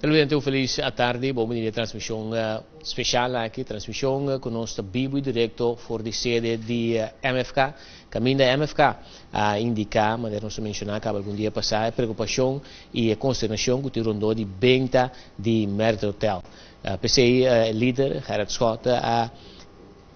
Pelo feliz à tarde, bom dia, transmissão especial aqui, transmissão com nosso Bibo direto for de sede de MFK. Caminho da MFK a indicar, mas não se mencionar que algum dia passar, preocupação e consternação que o rondou de venda de Merida Hotel. PCI líder, Gerard Scott, a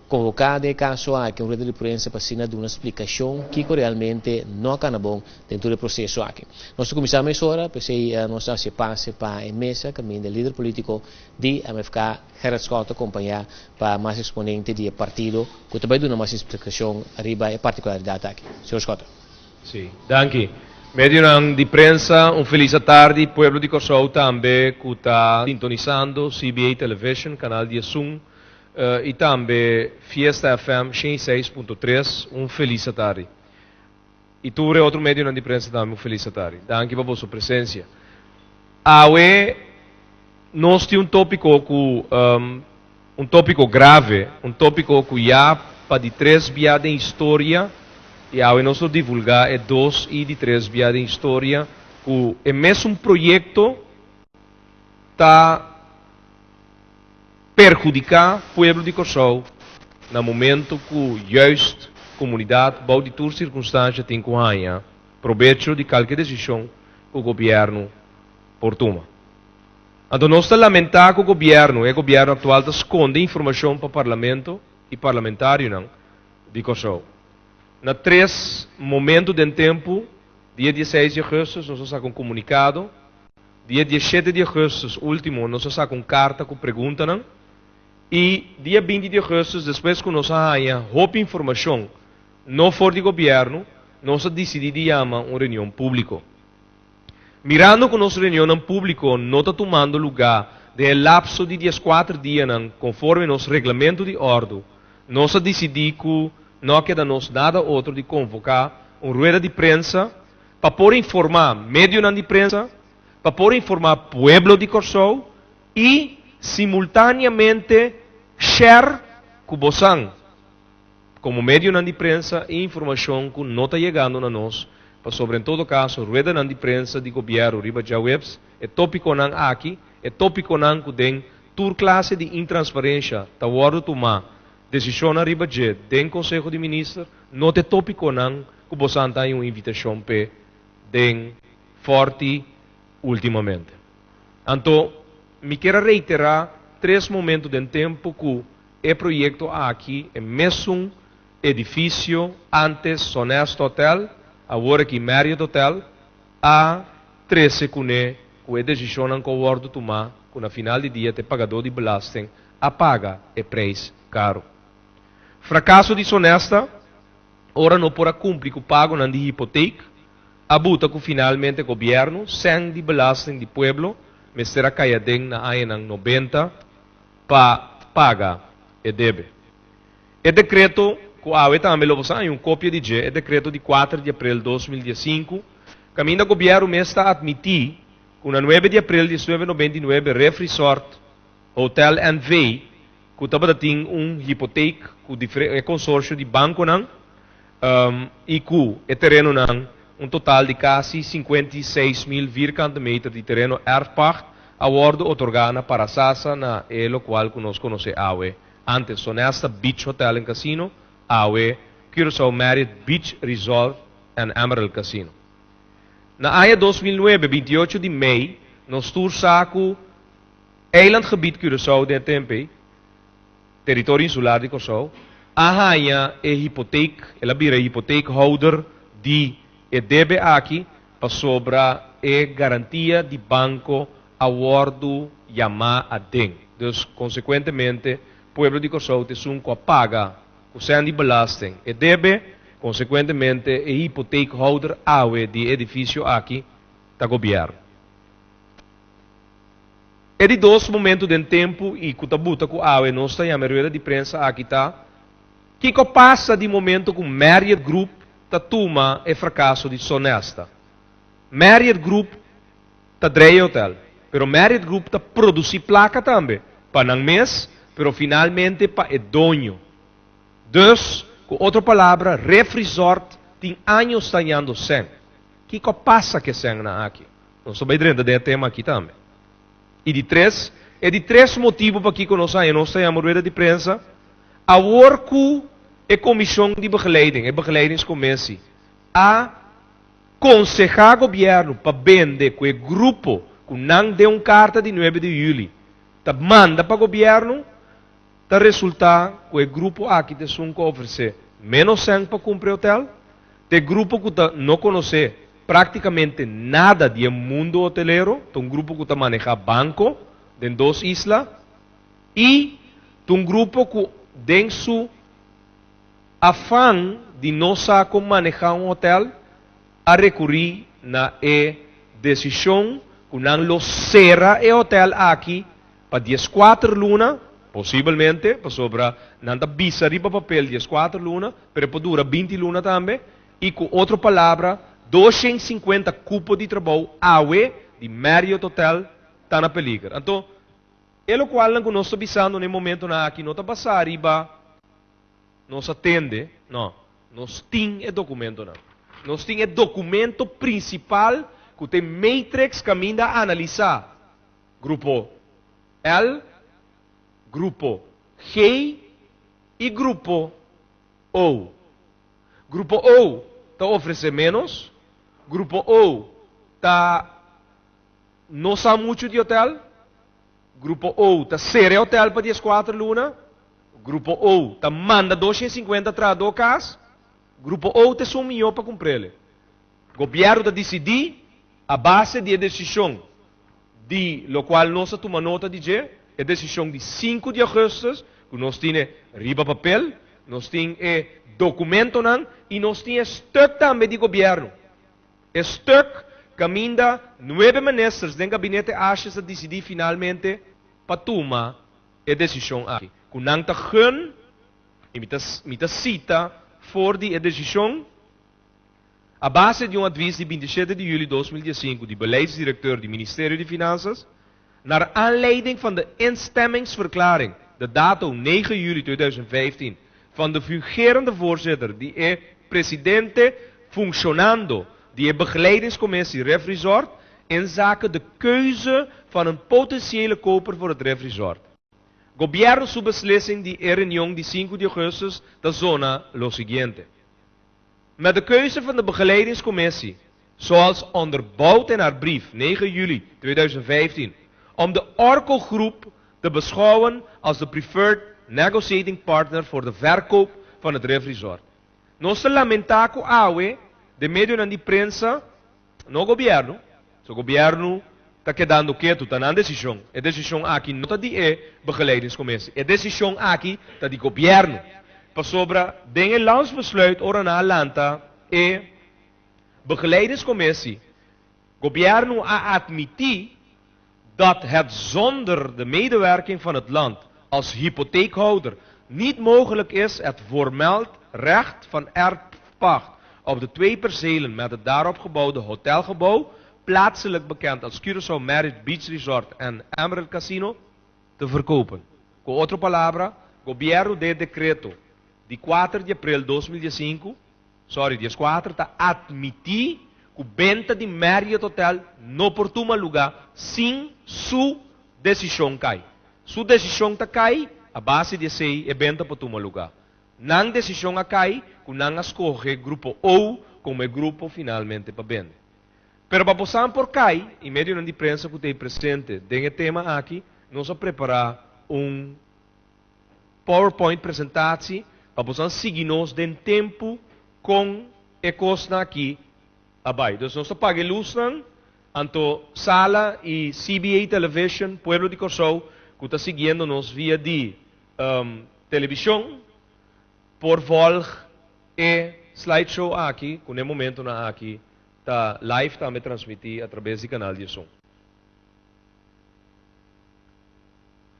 convocado em caso aqui um rede de imprensa para dar uma explicação que realmente não é bom dentro do processo aqui. Nós começamos agora, PCI nós se passe para a mesa, caminho do líder político de MFK, Gerard Scott, acompanhar para mais exponente do partido, que também dá mais explicação arriba a particularidade aqui. Senhor Scott. Sim, danke. Medio de prensa, feliz tarde, pueblo de Kosovo também que está sintonizando CBA Television, canal de Zoom, e também Fiesta FM 106.3, feliz tarde. E tu é outro meio de prensa também, feliz tarde. Danke por sua presença. Hoje, nós temos tópico tópico grave, tópico que já para de 3 dias de história, e hoje nós divulgar 2 e de 3 dias de história, que é mesmo projeto está perjudicar o povo de Kosovo no momento que juist comunidade, bom de todas circunstâncias, tem que ganhar proveito de qualquer decisão que o governo por toma. Então, nós lamentamos que o governo atual, esconde informação para o parlamento e parlamentário de Kosovo. Na 3 momentos de tempo, dia 16 de agosto, nós temos um comunicado, dia 17 de agosto, último, nós temos uma carta que pergunta, e dia 20 de agosto, depois que nós temos informação, não for do governo, nós decidimos chamar uma reunião pública. Mirando que nossa reunião pública não está tomando lugar de lapso de 14 dias, conforme nosso regulamento de ordem, nós decidimos que não queda nos nada outro de convocar uma rueda de prensa para poder informar meio de prensa, para poder informar o povo de Kosovo e simultaneamente share com você como meio de prensa e informação que não está chegando a nós, para sobre em todo caso rueda de prensa de governo riba já webs é tópico aqui é tópico que tem toda classe de intransparência tá hora tomar decisão arriba de den Conselho de Ministros não é tópico que você tem uma invitação para den forte ultimamente. Então me quero reiterar 3 momentos de tempo que o projeto aqui é mesmo edifício antes Sonesta Hotel, agora que Marriott Hotel, a 13 com a decisão que o governo tomar, que na final de dia o pagador de belasting a paga o preço caro. Fracasso de Sonesta, ora não para cumprir com o pago na hipoteca, abuta que finalmente o governo, sem de belasting do povo, mas será caído na ANA 90, para pagar e deve. O decreto, que a também é uma cópia de é decreto de 4 de abril de 2015, caminho do governo está admitir que na 9 de abril de 1999, Ref Resort Hotel NV, que estava tem hipoteca, que consórcio de banco, e que o terreno total de quase 56 mil metros de terreno erfpacht, awardo otorgada para Sasa na lo qual nós conhecemos hoje. Antes, Sonesta Beach Hotel and Casino, hoje, Curaçao Marriott Beach Resort and Emerald Casino. Na AIA 2009, 28 de maio, nós tursaco eilandgebied Curaçao de Tempe, território insular de Kosovo, a rainha é hipoteca, ela vira hipotecahouder de deve aqui para sobra garantia de banco awardo yama a den. Dus, consequentemente, o povo de Kosovo tem que pagar o sem de belasting e deve, consequentemente, a hipotecahouder awe de edifício aqui da governo. É de 2 momentos de tempo e que tabuta com awe nós está a maioria de prensa aqui tá. Que passa de momento com Marriott Group ta tuma é fracasso de Sonesta. Marriott Group ta dreia hotel. Pero Marriott Group ta produzir placa também. Para não mês, pero finalmente para o dono. Dus, com outra palavra, Ref Resort tem anos tanhando sem. Que passa que sem na aqui? Nós estamos dentro do tema aqui também. E de três motivos para que conosco aí, nós temos rueda de prensa, a worku é comissão de begeleiding, é begeleidingscommissie, a aconselhar o governo para vender com o grupo que não deu uma carta de 9 de julho, tá manda para o governo, tá resultar que o grupo aqui te sunca oferecer menos 100 para cumprir o hotel, de grupo que tá não conhece praticamente nada do mundo hoteleiro, um grupo que tá maneja banco em 2 islas, e um grupo que tem su afã de não saber como manejar um hotel, a recorrer na decisão que não lo será o hotel aqui para 14 lunas, possivelmente, para sobra, não da visa riba papel 14 lunas, pero para dura 20 lunas também, e com outra palavra, 250 cupos de trabalho awe de Marriott Hotel está na peligro. Então, é o qual nós estamos avisando no momento na aqui, não está passar riba, nós atende, não, nós temos documento não. Nós temos o documento principal que tem matrix que ainda analisar. Grupo L, Grupo G e Grupo O. Grupo O está oferecendo menos. Grupo O está não sabe muito de hotel. Grupo O está ser hotel para 14 lunas. Grupo O está manda 250 atrás do caso. Grupo O te sumiu para cumprir. O governo está decidindo a base de decisão de lo qual nós tomamos nota de dizer, a decisão de 5 de agosto, que nós temos riba papel, nós temos documento não, e nós temos stuk também de governo. Stuk que ainda 9 ministros do gabinete acham a decidir finalmente para tomar a decisão aqui. Que não está gun, e me cita voor die decisão, a base de advies de 27 de julho de 2015 de beleidsdirecteur do Ministério de Finanças, naar aanleiding van de instemmingsverklaring, de datum 9 juli 2015, van de fungerende voorzitter, die presidente functionando, die begeleidingscommissie Ref Resort, in zaken de keuze van een potentiële koper voor het Ref Resort. Governo sua beslissing die reunião de 5 de augustus da zona lo siguiente. Met de keuze van de begeleidingscommissie, zoals onderbouwd in haar brief 9 juli 2015, om de Orco Groep te beschouwen als de preferred negotiating partner voor de verkoop van het Ref Resort. Nós lamentamos awe de meio na imprensa no governo, o governo está quedando quieto, está na decisão. A decisão aqui não está de begeleidingscommissie. A decisão aqui está de governo. Para sobra, den landsbesluit ora na Atlanta, begeleidingscommissie. Governo a admitir dat het zonder de medewerking van het land als hypotheekhouder niet mogelijk is het voormeld recht van erfpacht op de 2 percelen met het daarop gebouwde hotelgebouw, plaatselijk bekend als Curaçao Marriott Beach Resort en Emerald Casino, te verkopen. Com outra palavra, governo de decreto de 4 de abril de 2015, dia 4, está admitir que a venda de Marriott Hotel não por toma lugar sem sua decisão cai. Sua decisão está cai, a base de sei é venda por toma lugar. Não decisão a cai, que não escolhe grupo O como é grupo finalmente para vender. Pero para passar por cai, em meio de imprensa que tem presente, tem tema aqui, nós vamos preparar PowerPoint apresentação para poder seguir-nos em tempo com a costa aqui abaixo. Então, nós pagamos luz, anto sala e CBA Television, Pueblo de Curaçao, que está seguindo-nos via de televisão, por vol e slideshow aqui, que no momento aqui está live, também transmitir através do canal de som.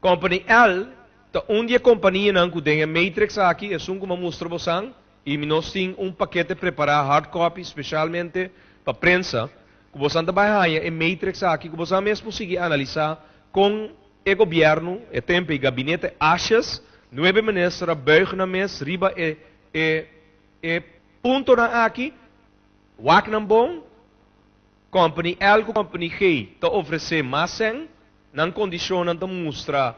Company L, tá onde a companhia não tem a matrix aqui, é como mostra você, e nós temos paquete preparado hard copy, especialmente para prensa, que você trabalha em matrix aqui, que você mesmo consegue analisar com o governo, o tempo e gabinete achas, 9 ministros, buig na mes, riba ponto na aqui, wak na bom, company L com company G, te oferecer mais 100, nan condition ta mostra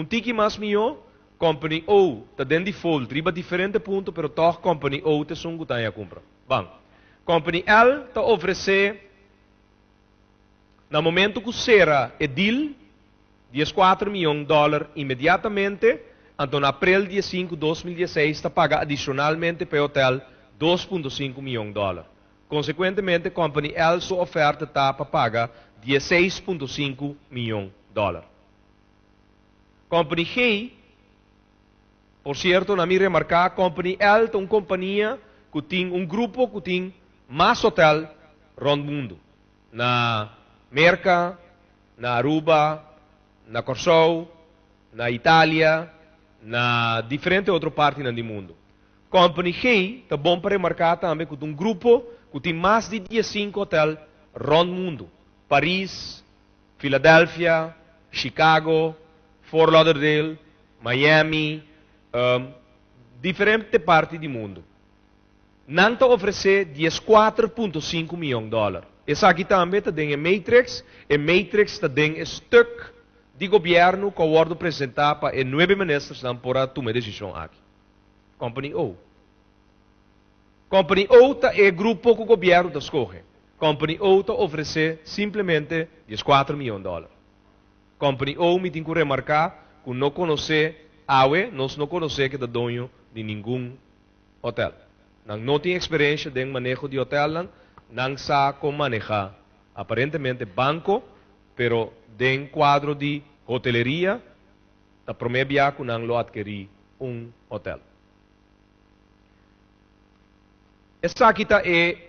tiki mas mio, company O ta den default, riba diferente punto, pero toch company O te sun gutanya compra. Bang. Company L ta oferecer, na momento que será deal, $14 milhões imediatamente, então na abril 15, 2016, está paga adicionalmente para o hotel $2,5 milhões. Consequentemente, a Company L sua oferta está para pagar $16,5 milhões. Company G, por certo, na minha remarcar, Company L é uma companhia que tem grupo que tem mais hotel rond mundo. Na América, na Aruba, na Corsou, na Itália, na diferente outra parte do mundo. Company G está bom para remarcar também que um grupo que tem mais de 15 hotéis rond mundo. Paris, Filadélfia, Chicago, Fort Lauderdale, Miami, diferente parte do mundo. Não está oferecer $14,5 milhões. Essa aqui também está em Matrix, e Matrix está em stuk de governo que vai apresentar para 9 ministros para tomar decisão aqui. Company O. Company O é o grupo que o governo está escolhendo. Company O está oferecer simplesmente $14 milhões. Company O me tem que remarcar que não conhece nós não conhecemos que é dono de nenhum hotel. Não tem experiência de manejo de hotel, não sabe como manejar aparentemente banco, pero de quadro de hoteleria, está promebia que não lo adquirir hotel. Essa aqui é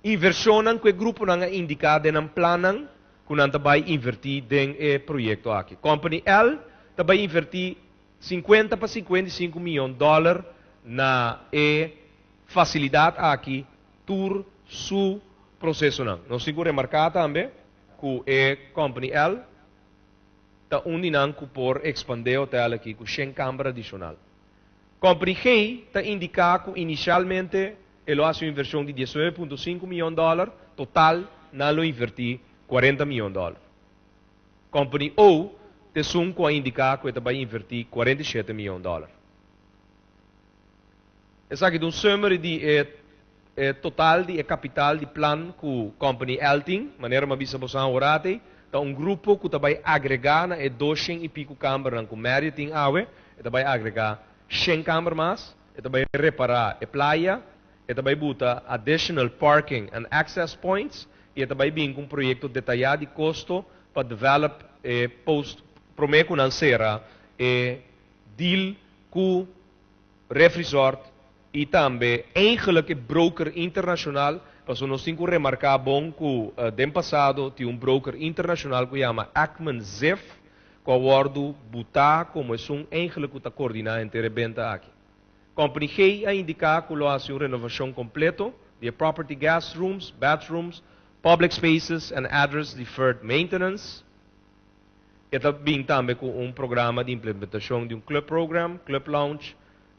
inversão que o grupo não é indicado em plano que não vai invertir em projeto aqui. Company L vai invertir 50 para $55 milhões na facilidade aqui, tour su processo não. Nós temos que remarcar também que a Company L está unindo por expandir o hotel aqui com 100 câmaras adicional. Company G está indicando que inicialmente ele faz uma inversão de $19,5 milhões, total não lo invertir $40 milhões. Company O te sum com a indicar que ele vai invertir $47 milhões. Essa aqui é um summary de total de capital de plano que a Company L tem, maneira uma visa você orate, tá grupo que vai agregar na 200 e pico câmaras que o Marriott tem awe, ele vai agregar 100 câmaras mais, ele vai reparar a praia, ele vai botar additional parking and access points, e ele vai vir com um projeto detalhado de custo para develop post prometo não será deal com Refresort e também eigenlijk broker internacional, mas nós temos que remarcar bom que no passado tinha broker internacional que chama Ackman Zef, que acordo botar como eigenlijk que está coordenado entre a venda aqui. Company G a indicar que lo hace uma renovação completa de property guest rooms, bathrooms, public spaces and address deferred maintenance. E também com programa de implementação de club program, club lounge,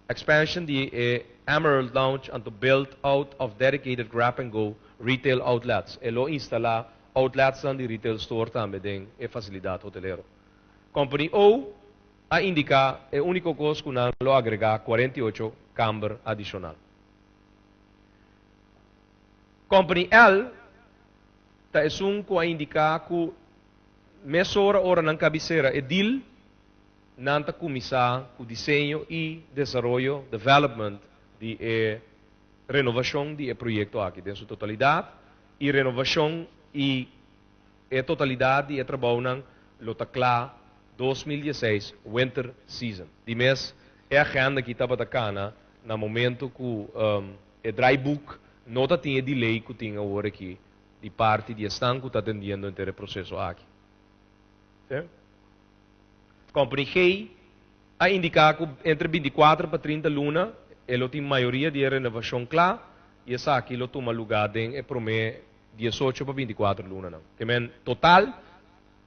expansion de Emerald Lounge and to build out of dedicated grab and go retail outlets. E lo instalar outlets de retail store também em facilidade hoteleira. Company O a indicar o único custo que não lo agregar 48 câmaras adicional. Company L está a indicar que ora na cabeceira é deal nanta começar o desenho e desenvolvimento, development de renovação de projeto aqui, de sua totalidade, e renovação e totalidade de trabalho na Lotacla 2016 winter season. De mês é a agenda que estava tacana no momento que o dry book não tinha delay que tinha agora aqui de parte de estanco está atendendo entre o processo aqui. Company G a indicar que entre 24 para 30 luna ele tem maioria de renovação clara e essa aqui ele toma lugar em promete 18 para 24 luna não. Que men total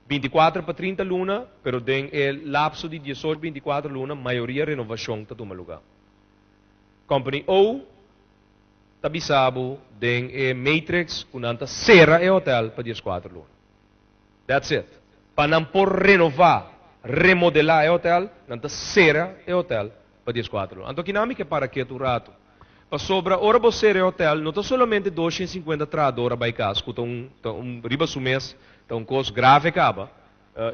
24 para 30 luna, pero den el lapso de 18 24 luna maioria renovação está toma lugar. Company O tabisabo den Matrix kunanta serra e hotel para 14 luna. That's it. para não por renovar, remodelar o hotel, não tá será o hotel para 14. Então, que não é para que tu rato. Para sobra, ora você o hotel, não está somente 250 tradora by casa, que riba su mês, está custo grave acaba.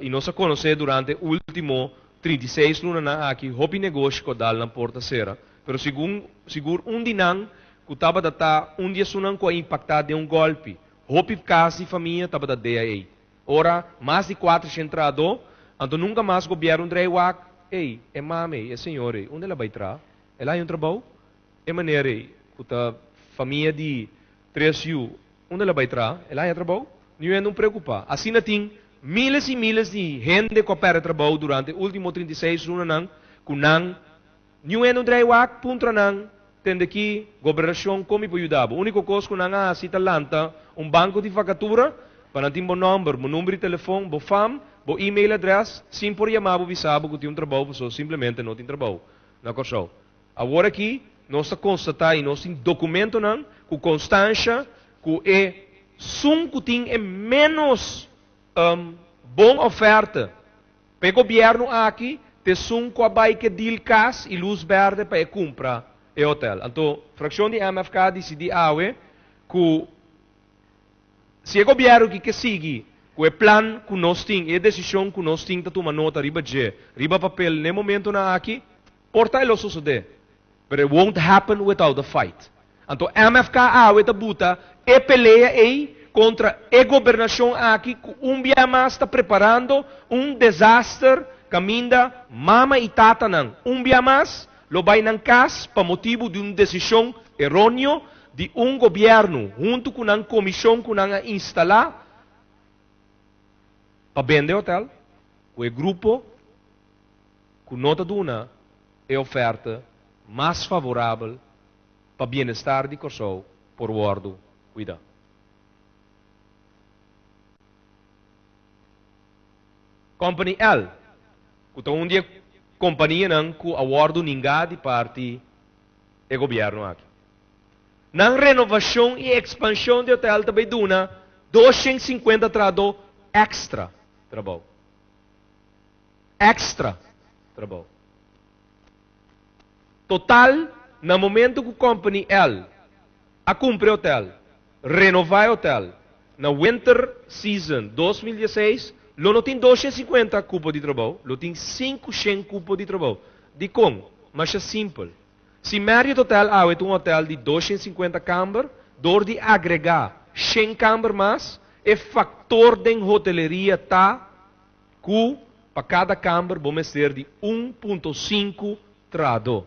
E nós conhecemos durante o último 36 lunas aqui, hopi negócio que dá na porta cera. Pero seguro dinang, que estava data dia sunan ko impactado de golpe. Hopi casa e família estava da DAA. Ora, mais de 4 entrado, então nunca mais o governo dreiwak, ei, é mame, é senhor, onde ela vai entrar? Ela é um trabalho? É maneira, que a família de 3U, onde ela vai entrar? Ela é trabalho? Não preocupa. Assim não tem miles e miles de gente que opera trabalho durante os últimos 36 anos, que não é um dreiwak, puntra não, tende que governação como para ajudar. O único coisa que não há, se talanta, banco de facatura, para não ter um número de telefone, um FAM, um e-mail address, sim por chamar, avisar que tem um trabalho, só simplesmente não tem trabalho. Na corção. Agora aqui, nós constatamos, nós temos documento não, com constância, que é que tem é menos boa oferta. Para o governo aqui, tem que a que deal cas e luz verde para comprar o hotel. Então, a fração de MFK decidiu que se o governo que sigue com o plano que nós temos, a decisão que nós temos, tomar nota, riba papel, no momento na aqui, porta ele suceder. But it won't happen without a fight. Então, MFK a buta e peleia contra a governação aqui, que dia mais está preparando desastre, caminda, mama e tata não. Dia mais, lo vai nan cas, para motivo de uma decisão errônea de governo, junto com uma comissão que não instalar, para vender o hotel, o grupo, que nota duna, é oferta mais favorável para o bem-estar de Corsou por guardo cuidar. Company L, que é dia companhia não que awardo ninguém de parte do governo aqui. Na renovação e expansão do hotel também duna 250 trado extra trabalho. Extra trabalho. Total, no momento que a Company L a cumprir o hotel, renovar o hotel, na winter season 2016, não tem 250 cupos de trabalho, não tem 500 cupos de trabalho. De como? Mas é simples. Se Marriott Hotel é um hotel de 250 câmaras, dor de agregar 100 câmaras mais, é fator de hoteleria tá que para cada câmara vamos ser de 1.5 trado.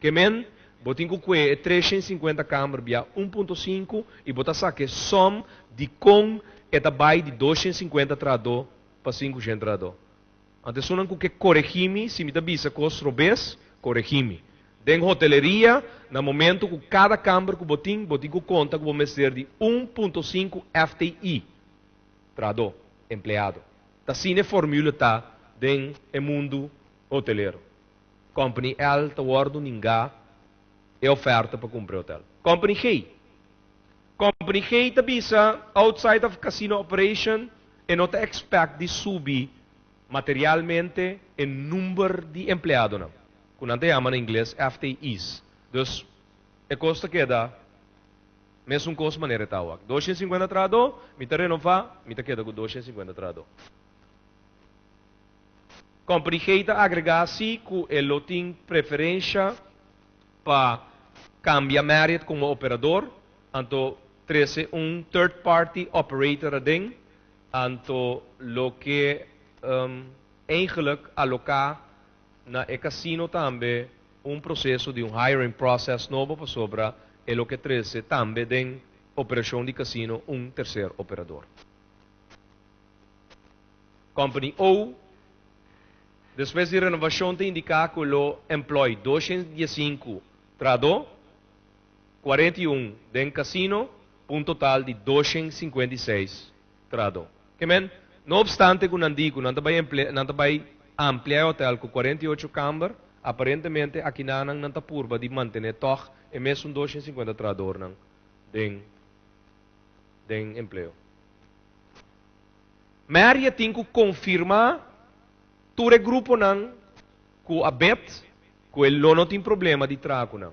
Que men, botin que é 350 câmaras via 1.5 e botar saque som de com é também de 250 trado para 500 trado. Antes sonan que corrigime, se me tabisa cos robes, corrigime. Den hoteleria, no momento que cada câmara que botin que conta que vamos ser de 1.5 FTI trado empleado. Assim a formula tá den o mundo hoteleiro. Company L tá guardo ninguém é oferta para comprar hotel. Company G. Company G tá bisa outside of casino operation e não tá expect de subir materialmente o número de empregados não. Quando ante chama em inglês FTEs. Dus a costa queda mesmo custo maneira tal. 250 trado, me tá renovar, me tá queda com 250 trado. Company G tá agregar-se que ele tem preferência para cambiar Marriott como operador, então 13 third party operator ading, então lo que eigenlijk alocar na casino também processo de hiring process novo para sobra e lo que 13 também tem operação de casino terceiro operador. Company O depois de renovação tem indicar que o employ 215 trado 41 den casino, total de 256 trado. Que men, não obstante que não digo, não vai ampliar o hotel com 48 câmaras, aparentemente aqui não está purba de manter toch e mesmo 250 trador den emprego. Maria tem que confirmar todo o grupo não que abet que ele não tem problema de trago não.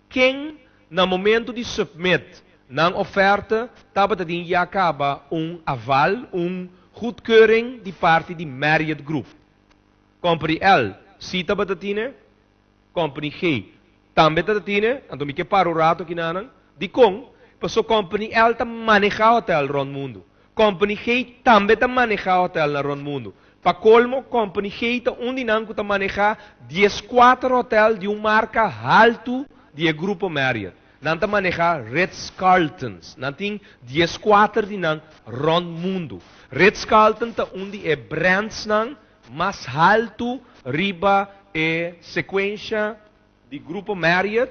Quem no momento de submit na oferta estava de acaba aval, goedkeuring de parte de Marriott Group. Company L, si estava de Company G, também estava de então me que para o rato aqui nanan, de com, passou Company L está manejar hotel rond mundo. Company G também está manejar hotel na rond mundo. Para colmo, Company G está onde não está manejar 14 hotel de marca alto de grupo Marriott. Não está manejar Ritz-Carltons. Não tem 14 de não rond mundo. Ritz-Carlton está onde é brands não mais alto riba é sequência de grupo Marriott.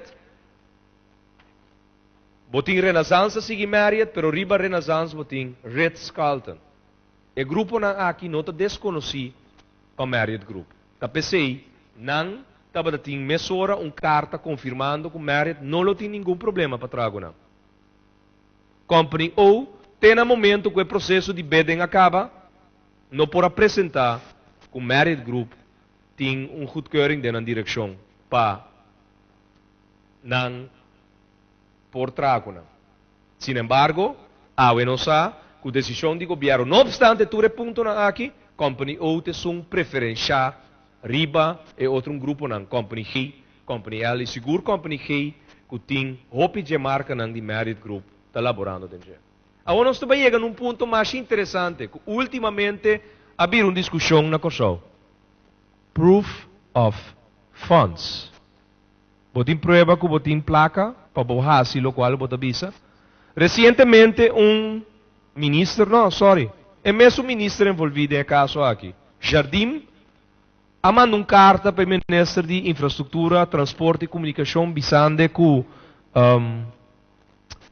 Botin Renaissance sigue Marriott, pero riba Renaissance botin Ritz-Carlton. O grupo na aqui não está desconhecido para Marriott Group. Da PCI, não estava de mesora carta confirmando que Marriott não tem nenhum problema para trago não. Company O tem no momento que o processo de bidding acaba, não pode apresentar que Marriott Group tem goedkeuring na direção para não por trago não. Sin embargo, a Wenosa com decisão de governo. Não obstante, tudo ponto aqui, Company O tem preferência riba e outro grupo não, Company G, Company L, e seguro Company G que tem roupa de marca não de Marriott Group está elaborando dentro. Agora nós estamos chegando num ponto mais interessante, que ultimamente havia uma discussão na Kosovo. Proof of funds. Botin prueba que botin placa para borrar se lo qual bota visa. Recentemente é mesmo ministro envolvido em caso aqui. Jardim mandou carta para o ministro de Infraestrutura, Transporte e Comunicação, bisando que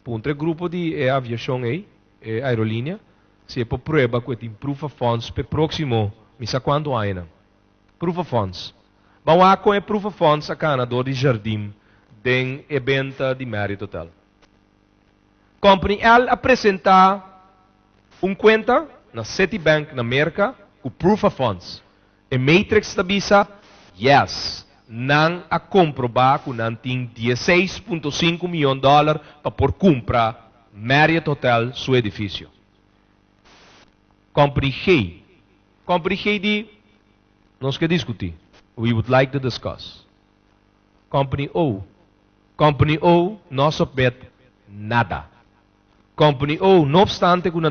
um grupo de aviação aerolínea, se é para prova que tem proof of funds para o próximo, misa quando ainda. Proof of funds. Vamos com proof of funds a Canadá de Jardim, de evento de Marriott Hotel. Company L apresentar conta na Citibank na América com proof of funds. E Matrix da Visa, yes, não a comprovar que não tem $16.5 milhões para por comprar Marriott Hotel, seu edifício. Company G de nós que discutir. We would like to discuss. Company O não submete nada. Company O, não obstante que não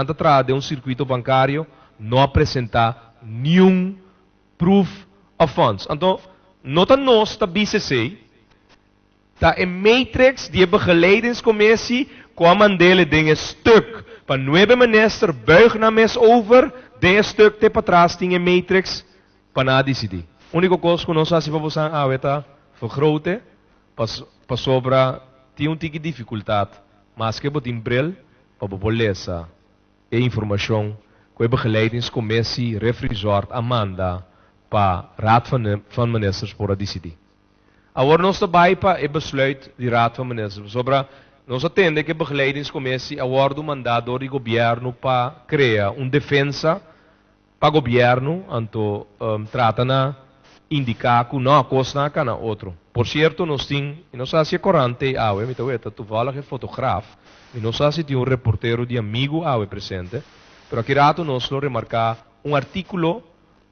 está de circuito bancário, não apresenta nenhum proof of funds. Então, nota nós da BCC, está em matrix de begeleidingscommissie, kwam aan dele dingen stuk. Para 9 minister buig na mes over, dingen stuk te patras ting em matrix, para na decidir. Único coisa que nós fazemos é a vergroten, para sobra, tem tige dificuldade. Mas que botin bril, para bolesa e informação que a begeleidingscommissie Refresort Amanda para Raad van Ministers para decidir. Agora nós trabalhamos para o besluit de Raad van Ministers. Sobre nós atendemos que a begeleidingscommissie agora o mandado do governo para criar uma defesa para o governo, então trata na indicar que não acosta na outro. Por certo, nós temos, e nós fazemos corrente, me taweta, toevallig é fotógrafo, e nós fazemos reportero de amigo presente, pero aqui rato nós lo remarcar artículo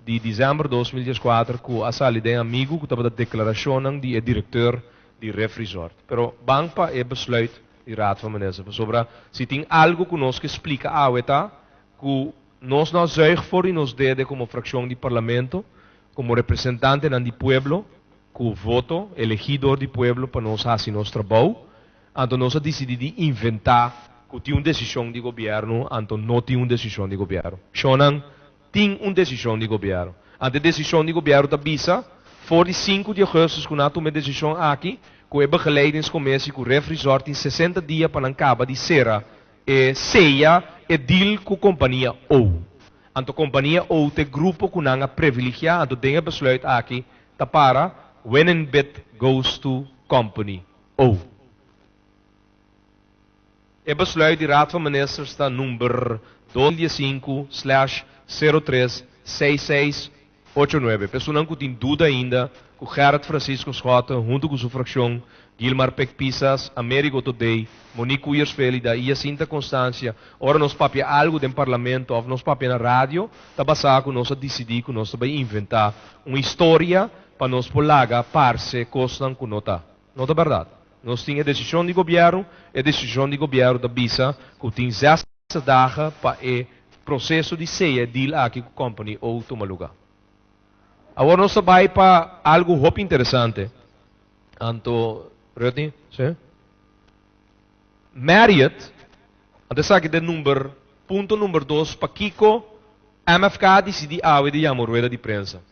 de dezembro de 2014 que a sali de amigo que estava da declaração de diretor de Refresort. Pero banpa é besluit de raad van ministers sobre se tem algo que nós que explica que nós não zuig voor e nos dede como fracção de parlamento, como representante do pueblo, com voto, elegidor do pueblo para nós fazer nosso trabalho, então nós decidimos inventar que tem uma decisão de governo, então não tem uma decisão de governo. Shonan tem uma decisão de governo. A decisão de governo da BISA, voor de 5 de agosto, que nós tomamos decisão aqui, que a begeleidingscommissie, que o Refresort em 60 dias para acabar de ser ceia e deal com a companhia O. Então a companhia O tem grupo que não é privilegiado, então tem a besluit aqui, para when in bid goes to company O. O besluit de Raad van Ministers está número 2015/036689. Pessoal não tem dúvida ainda, com Gerard Francisco Schota, junto com sua fração, Gilmar Peck Pisas, Américo Today, Monique Uyersveli, da Jacinta Constância, ora nós papia algo do parlamento, ou nós papia na rádio, tá basado com nós decidir, com nós vai inventar uma história para nós polaga, parce, costam com nota. Nota verdade. Nós tínhamos decisão de governo, e decisão de governo da BISA, que tem 6 dagen para o processo de ceia, deal aqui com a company, ou tomar lugar. Agora nós vai para algo muito interessante. Anto, Rötni, sim? Marriott, até sabe que ponto número 2, para Kiko, MFK decidi a de chamar rueda de prensa.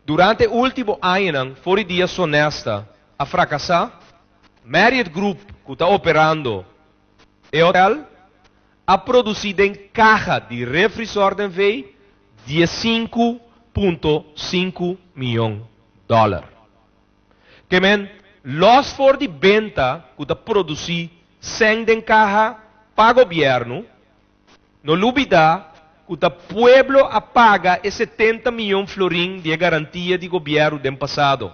Durante o último ano, fora dia sonesta, a fracassar, Marriott Group, que está operando o hotel, a produzido em caixa de refrigerador de 15,5 milhões de dólares. Que men, los for de venta que está produzido sem de caixa para o governo, no lubida que o pueblo a paga 70 milhões de florins de garantia de governo do passado.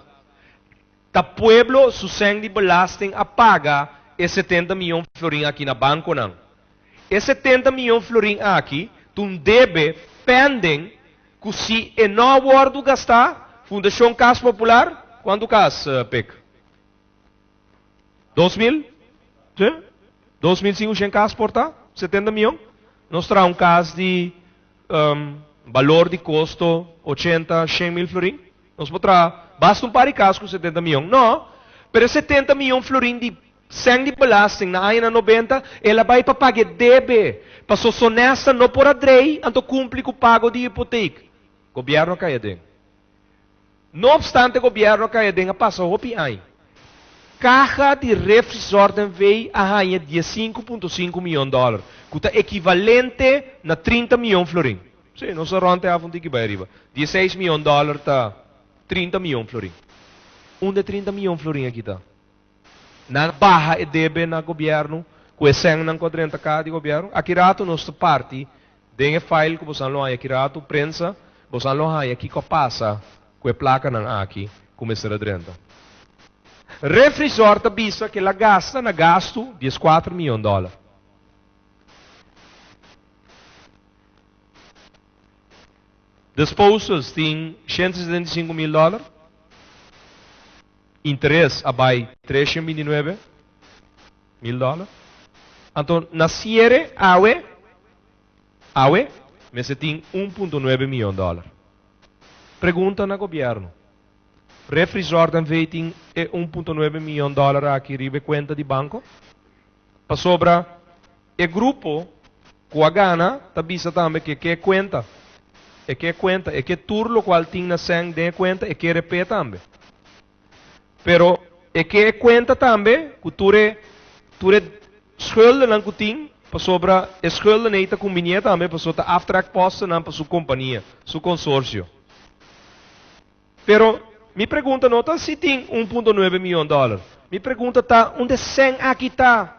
O pueblo su de belasting a paga 70 milhões de florins aqui na banco não. E 70 milhões de florins aqui, tu deve pendem que se não abordo gastar, Fundação Casa Popular, quanto casa, PEC? 2.000? Sim? 2.500 casas portar? 70 milhões? Nós traz caso de valor de custo 80, 100 mil florins. Nós podemos basta par de casos com 70 milhões. Não, mas 70 milhões de florins de sem de belasting na ano 90, ela vai para pagar debe. Para ser honesta, não por adrei, então cumpre com o pago de hipoteca. O governo cai dentro. Não obstante, o governo cai dentro, passa o aí. Caixa de refrigerador veio a ganhar 5,5 milhões de dólares, que é equivalente a 30 milhões de florins. Sim, nós arrante a fundo que vai arriba. 16 milhões de dólares está 30 milhões de florins. Onde 30 milhões de florins aqui está? Na barra e debe na governo, com o 100 na 40k de governo. Aqui rato nossa parte, tem file que você não aqui rato, prensa, você não aqui que passa, com a placa na aqui, começar a 30. Refrigerador bisa que ela gasta na gasto 14 milhões de dólares. Disposals tem 175 mil dólares. Interesse abai 329 mil dólares. Então, na Sierra, awe, mas tem 1,9 milhão de dólares. Pergunta no governo. Refrigerador tem 1,9 milhão de dólares aqui ribe conta de banco. Para sobra, o grupo com a gana, tabisa também que é conta. É que turlo qual tem na sang de conta, é que repete também. Pero é que conta também, que tu schulden não tem, para sobra, schulden não está combinada também, para sobra, aftrack posta não para sua companhia, seu consórcio. Pero, me pergunta não está se tem 1,9 milhão de dólares. Me pergunta tá, onde sang aqui está?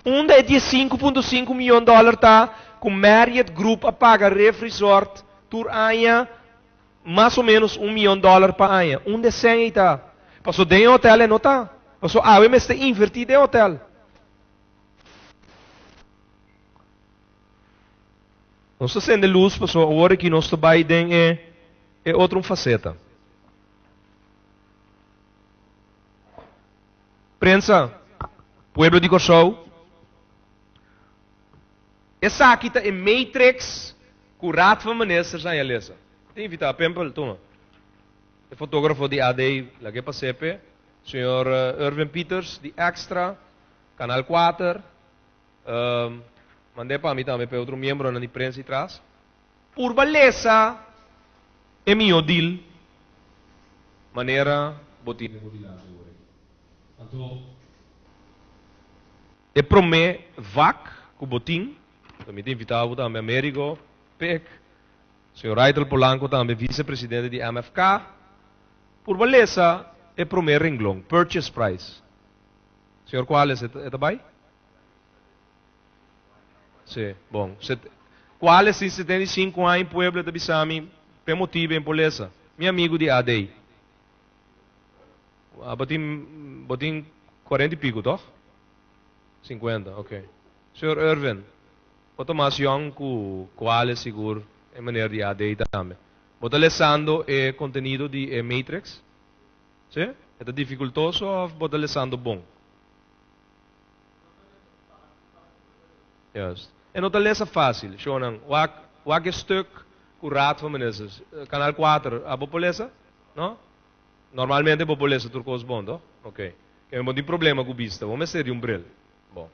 Onde é de 5,5 milhão de dólares está? Com Marriott Group a paga refrigerador, tur aia, mais ou menos 1 milhão de dólares para aia. Onde sem está? Passou de hotel e não está. Passou eu me está invertido em hotel. Não se acende luz, passou a hora que nós trabalhamos é outra faceta. Prensa, pueblo de Corsou. Essa aqui é Matrix, que o rato van minister zijn je lezen. Tem invita a Pempel, toma. O fotógrafo de AD, lá que passei, senhor Irvin Peters, de Extra, Canal 4. Mandei para mim também, para outro membro na imprensa e traz. Por beleza, é meu deal. Maneira, botina. Então, é promê, vac, com botim. Também tem invitado também Américo, PEC, senhor Raidel Polanco, também vice-presidente de MFK. Por beleza, é o primeiro renglong, purchase price. Senhor, qual é esse bem? Sim, bom. Qual é 75 anos em Puebla de Bissami, por motivo em polícia? Meu amigo de ADI. Botim 40 e pico, toch? 50, ok. Senhor Irvin, automação com qual é seguro em maneira de ADI também. Bota lesando o conteúdo de Matrix? Sim? É dificultoso ou bota lesando bom? Juist. En dat is fácil. Schoon, wak stuk com raad van ministers. Canal 4, a populeza? No? Normalmente a populeza turcos bom, toch? Ok. Que não tem problema com vista. Vamos ser de bril. Bom.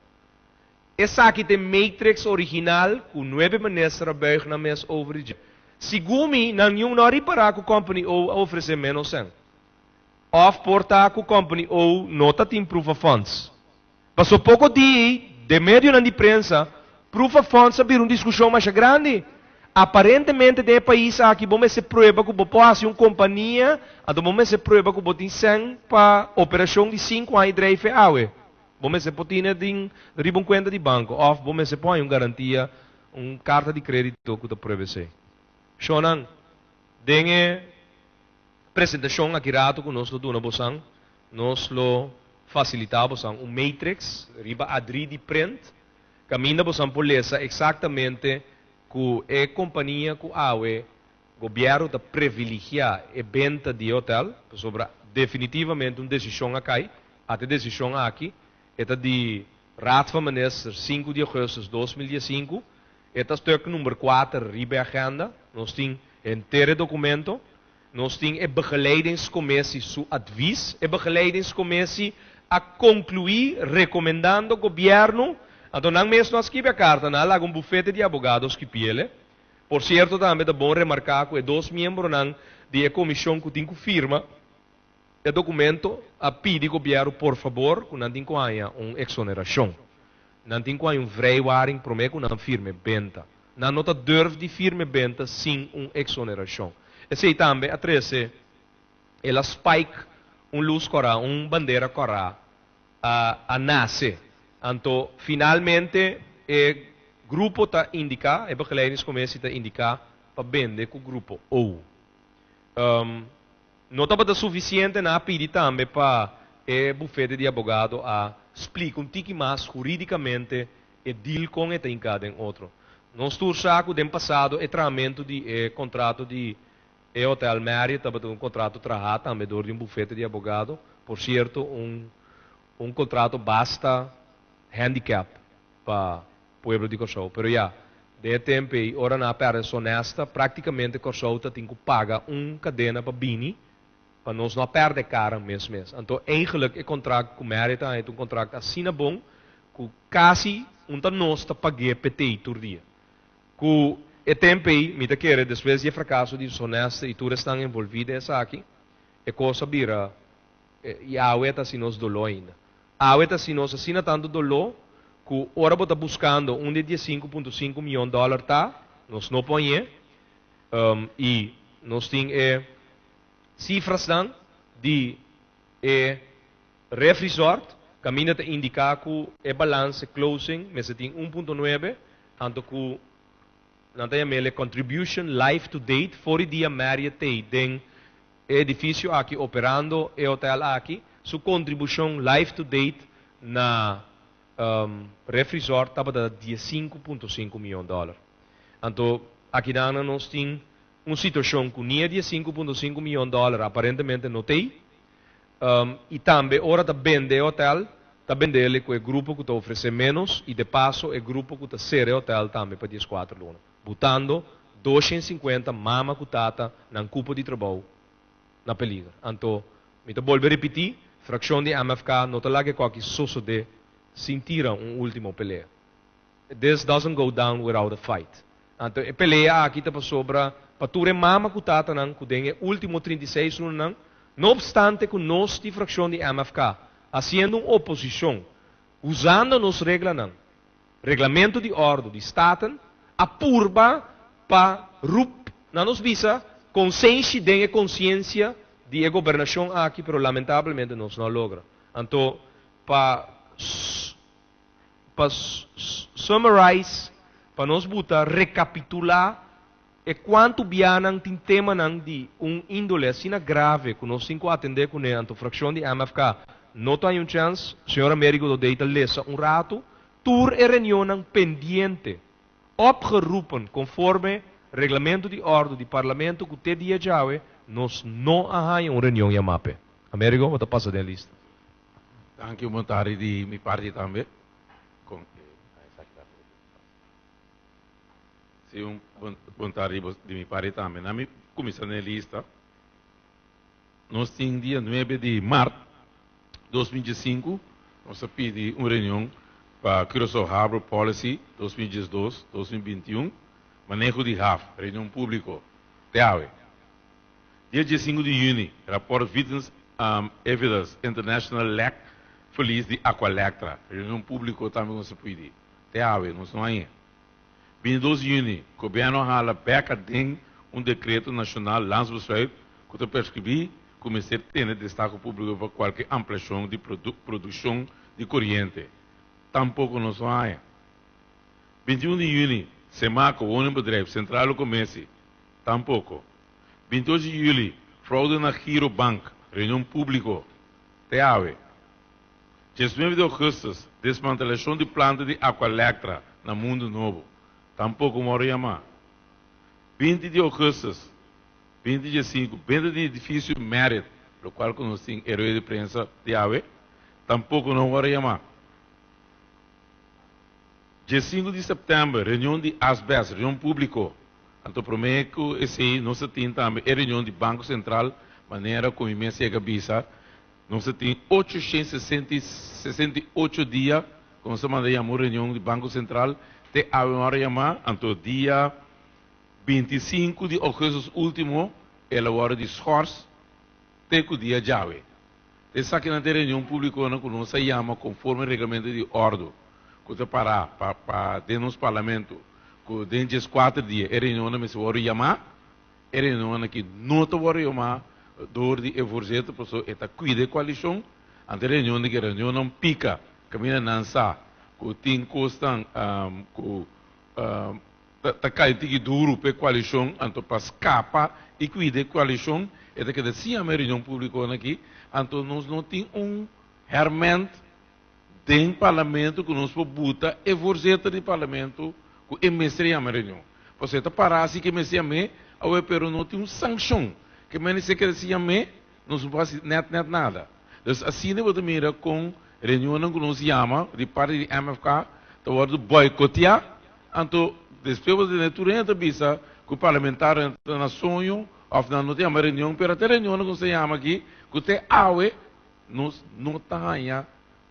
Essa aqui tem Matrix original com 9 ministers buig na mes overige. Sigumi, não yung nori para com company ou oferecer menos sen. Of porta com company ou nota tem proof of funds. Passou pouco de meio na imprensa, proof of funds abrir uma discussão mais grande. Aparentemente, no país aqui, vamos se prova que você uma companhia, vamos se prova que você tem 100 para operação de 5 anos de drive awe. Vamos se potina de ribon conta de banco, ou vamos se põe uma garantia, uma carta de crédito que você prova se. Shonan, dengue apresentação aqui rato que nós lo bosang, nós lo facilitamos um matrix, riba adri de print, caminha bosang polesa exatamente que a companhia que awe governo da privilegiar a venda de hotel, sobre definitivamente uma decisão aqui, até decisão aqui, é de Raad van Ministers 5 de agosto de 2005, é stuk número 4 riba agenda, nós temos inteiro documento, nós temos a begeleidingscommissie seu advies, a begeleidingscommissie a concluir recomendando ao governo. Então, não mesmo nós que a carta, não há um bufete de advogados que pele. Por certo, também é bom remarcar que 2 membros da comissão que tem que firma o documento a pedir ao governo, por favor, que não tem que haja uma exoneração. Não tem que haja vrijwaring, prometo que não firme benta. Não nota durf de firme benta sem uma exoneração. E sei também, a 13, ela spike luz corá, bandeira corá, a nasce. Então, finalmente, o grupo está indicar, a begeleidingscommissie está indicar para vender com o grupo O. Não estava suficiente na pedir também para o bufete de advogado a explicar um pouco mais juridicamente o deal com o trincado em outro. Nós torçamos que no passado o tratamento de contrato de Hotel Marriott estava um contrato trabalhado também de um bufete de advogado, por certo, um contrato basta handicap para o povo de Corsou. Pero já, de tempo e hora na perda honesta, praticamente Corsou tem que pagar cadena para Bini, para nós não perder cara mesmo. Então, eigenlijk, o contrato com Marriott é um contrato assim bom, que quase nós pagar PT por dia. Que o tempo e, me quer, depois de fracasso de honesta e tudo estão envolvidos aqui, é coisa vira, e a ueta se nos dolou ainda. A ueta se nos assina tanto dolor, que ora está buscando de 5,5 milhões de dólares, tá? Nós não põe, e nós temos cifras de refresort, caminha a indicar que o balance closing, mas tem 1,9, tanto que não tem a contribution life to date, for dia Marriott tem edifício aqui operando, e hotel aqui, sua contribuição life to date na refresort estava de 5,5 milhões de dólares. Então, aqui nós temos uma situação que nem de 5,5 milhões de dólares aparentemente não tem, e também, hora de vender hotel, está vendendo com o grupo que está oferecendo menos, e de passo, o grupo que está ser hotel também para 14 lunas. Botando 250 mama cutata na cupo de trabalho na peligra. Então, me vou repetir, fração de MFK não está lá que qualquer sosso de sentir último pelea. This doesn't go down without a fight. Então, a pelea aqui está sobre pature mama cutata nan kudenge último 36 nan, não obstante que nós de fração de MFK, fazendo uma oposição, usando nos regras nan, regulamento de ordem de Estado, a purba para rup na nos visa consciência de consciência de governação aqui, pero lamentavelmente nós não logra. Então, para summarize para nós botar recapitular e quanto bianang tem tema de índole assim grave que nós temos que atender com a fração de MFK. Não tem chance, senhor Américo do Deita lesa rato, tour e reunião pendente, opgeroepen conforme regulamento de ordem do parlamento que te dia já nós não arranjamos uma reunião em MAPE. Américo, você passa da lista. Dank u, montari di mi parti também. Se montari di mi parti também. Na minha comissão na lista, nós temos dia 9 de março de 2005, nós pedimos uma reunião para Curaçao Harbor Policy 2012-2021, manejo de RAF, reunião pública, TAWE. Dia 5 de junho, rapport Witness Evidence International Lac Feliz de Aqualectra, reunião pública também nós pedimos, TAWE, nós não é. 22 de junho, o governo hala beca tem decreto nacional lançado que prescrevi comecei a ter destaque público para qualquer ampliação de produção de corrente. Tampouco não há. 21 de junho, SEMACO, o bedrijf, Central Comércio, tampouco. 28 de julho, fraude na Giro Bank, reunião pública, TAWE. 19 de agosto, desmantelação de planta de Aqualectra, na Mundo Novo, tampouco Moriamá. 20 de agosto, 25, venda de edifício Merit, o qual nós temos herói de prensa de AWE, tampouco não vai chamar. Dia 5 de setembro, reunião de ASBES, reunião pública. Então, prometo que esse nós temos também a reunião do Banco Central, maneira como me chega a bisa. Nós temos 868 dias, como se manda a reunião do Banco Central, de AWE chamar, então dia 25 de agosto último, ela hora de esforço, tem que o dia Jawe. Essa que na reunião pública que não se chama conforme o regulamento de ordem, que você para dentro do parlamento, que dentro de 4 dias, a reunião não se vai chamar, a reunião que não se vai chamar, dor de evorzeto, pessoa está cuida da coalição, a reunião que a reunião não pica, caminha não sa, que tem costan, tá caindo duro para a coalição, então para escapar e cuidar da coalição, é que assim a reunião pública aqui, então nós não temos hermente dentro do parlamento que nós podemos botar e forçeta do parlamento que é mestre a reunião. Você está parado assim que mestre a mim, ao pero não tem sanção, que me se quer assim a mim, não se faz net nada. Então assim eu vou mirar com reunião que nós chama de parte de MFK, então vou boicotear, então depois de natureza bisa que o parlamentar entra na sonho, afinal não tem uma reunião, pero até reunião que se chama aqui, que tem AWE, nós não tem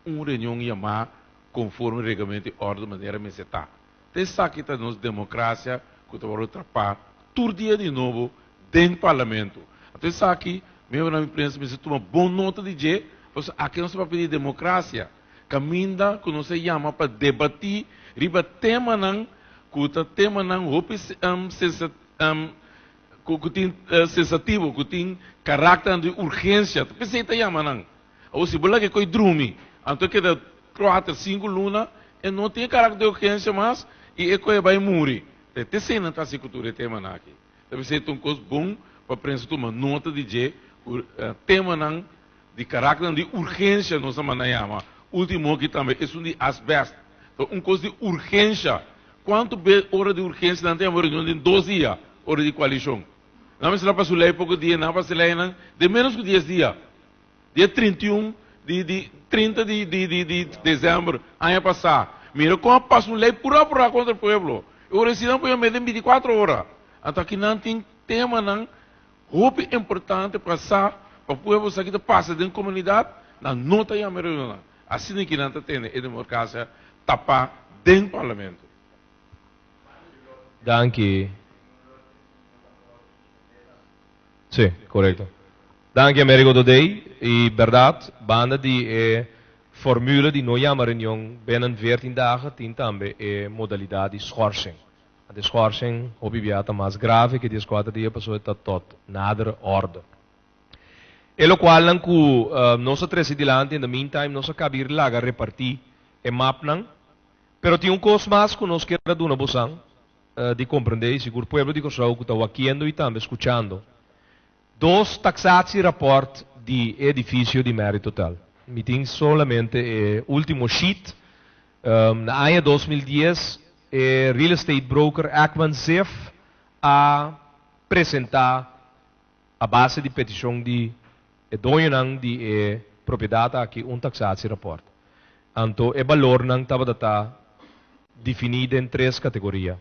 uma reunião chamada conforme o regulamento e ordem de maneira que se está. Tem aqui a nossa democracia, que está para atrapalhar, todo dia de novo, dentro do parlamento. Então isso aqui, mesmo na imprensa, me toma boa nota de dizer, aqui não se vai pedir democracia, caminha que não se chama para debater, riba tema não, que tema não que tem sensativo, que tem caráter de urgência, pensei que chama não. Ou se bola que coi drumi, então que da 4, 5 luna, e não tem caráter de urgência mais e é coi vai morrer. Tem cena tá se cultura tema não aqui. Deve ser um coisa bom para prensa tomar nota de dizer tema não de caráter de urgência não se chama. Último que também é um de asbesto. Então coisa de urgência. Quanto hora de urgência não tem uma reunião de 12 dias, hora de coalição? Não me será para ler pouco dia, não para se ler de menos que 10 dias. Dia 31 de 30 de dezembro, ano passado. Mira como passa uma lei pura contra o povo. Eu resido para meio de 24 horas. Até que não tem tema, não. Roupa importante passar para o povo que passa dentro da comunidade, não tem a reunião. Assim que não tem a democracia tapar dentro do parlamento. Danke. Sim, correto. Danke, Américo Dodei. E verdade, banda de formule die não chama reunião binnen 14 dagen, tem também modalidade de schorsing. A schorsing, obviamente, mais grave que 4 dias, a pessoa está tot nader ordem. E lo qual, nossa três dilante, in the meantime, nossa cabir laga repartir e map nang, Pero tinha coisa mais que nós queremos dar uma boção de compreender, seguro o povo de Corsau que está aqui e também escutando. Dois taxados rapport de edifício de mérito total. Me tem solamente o último sheet. Na ano 2010, real estate broker Ackman Zef a apresentar a base de petição de dono de propriedade aqui taxado rapport. Então, o valor não estava definido em três categorias.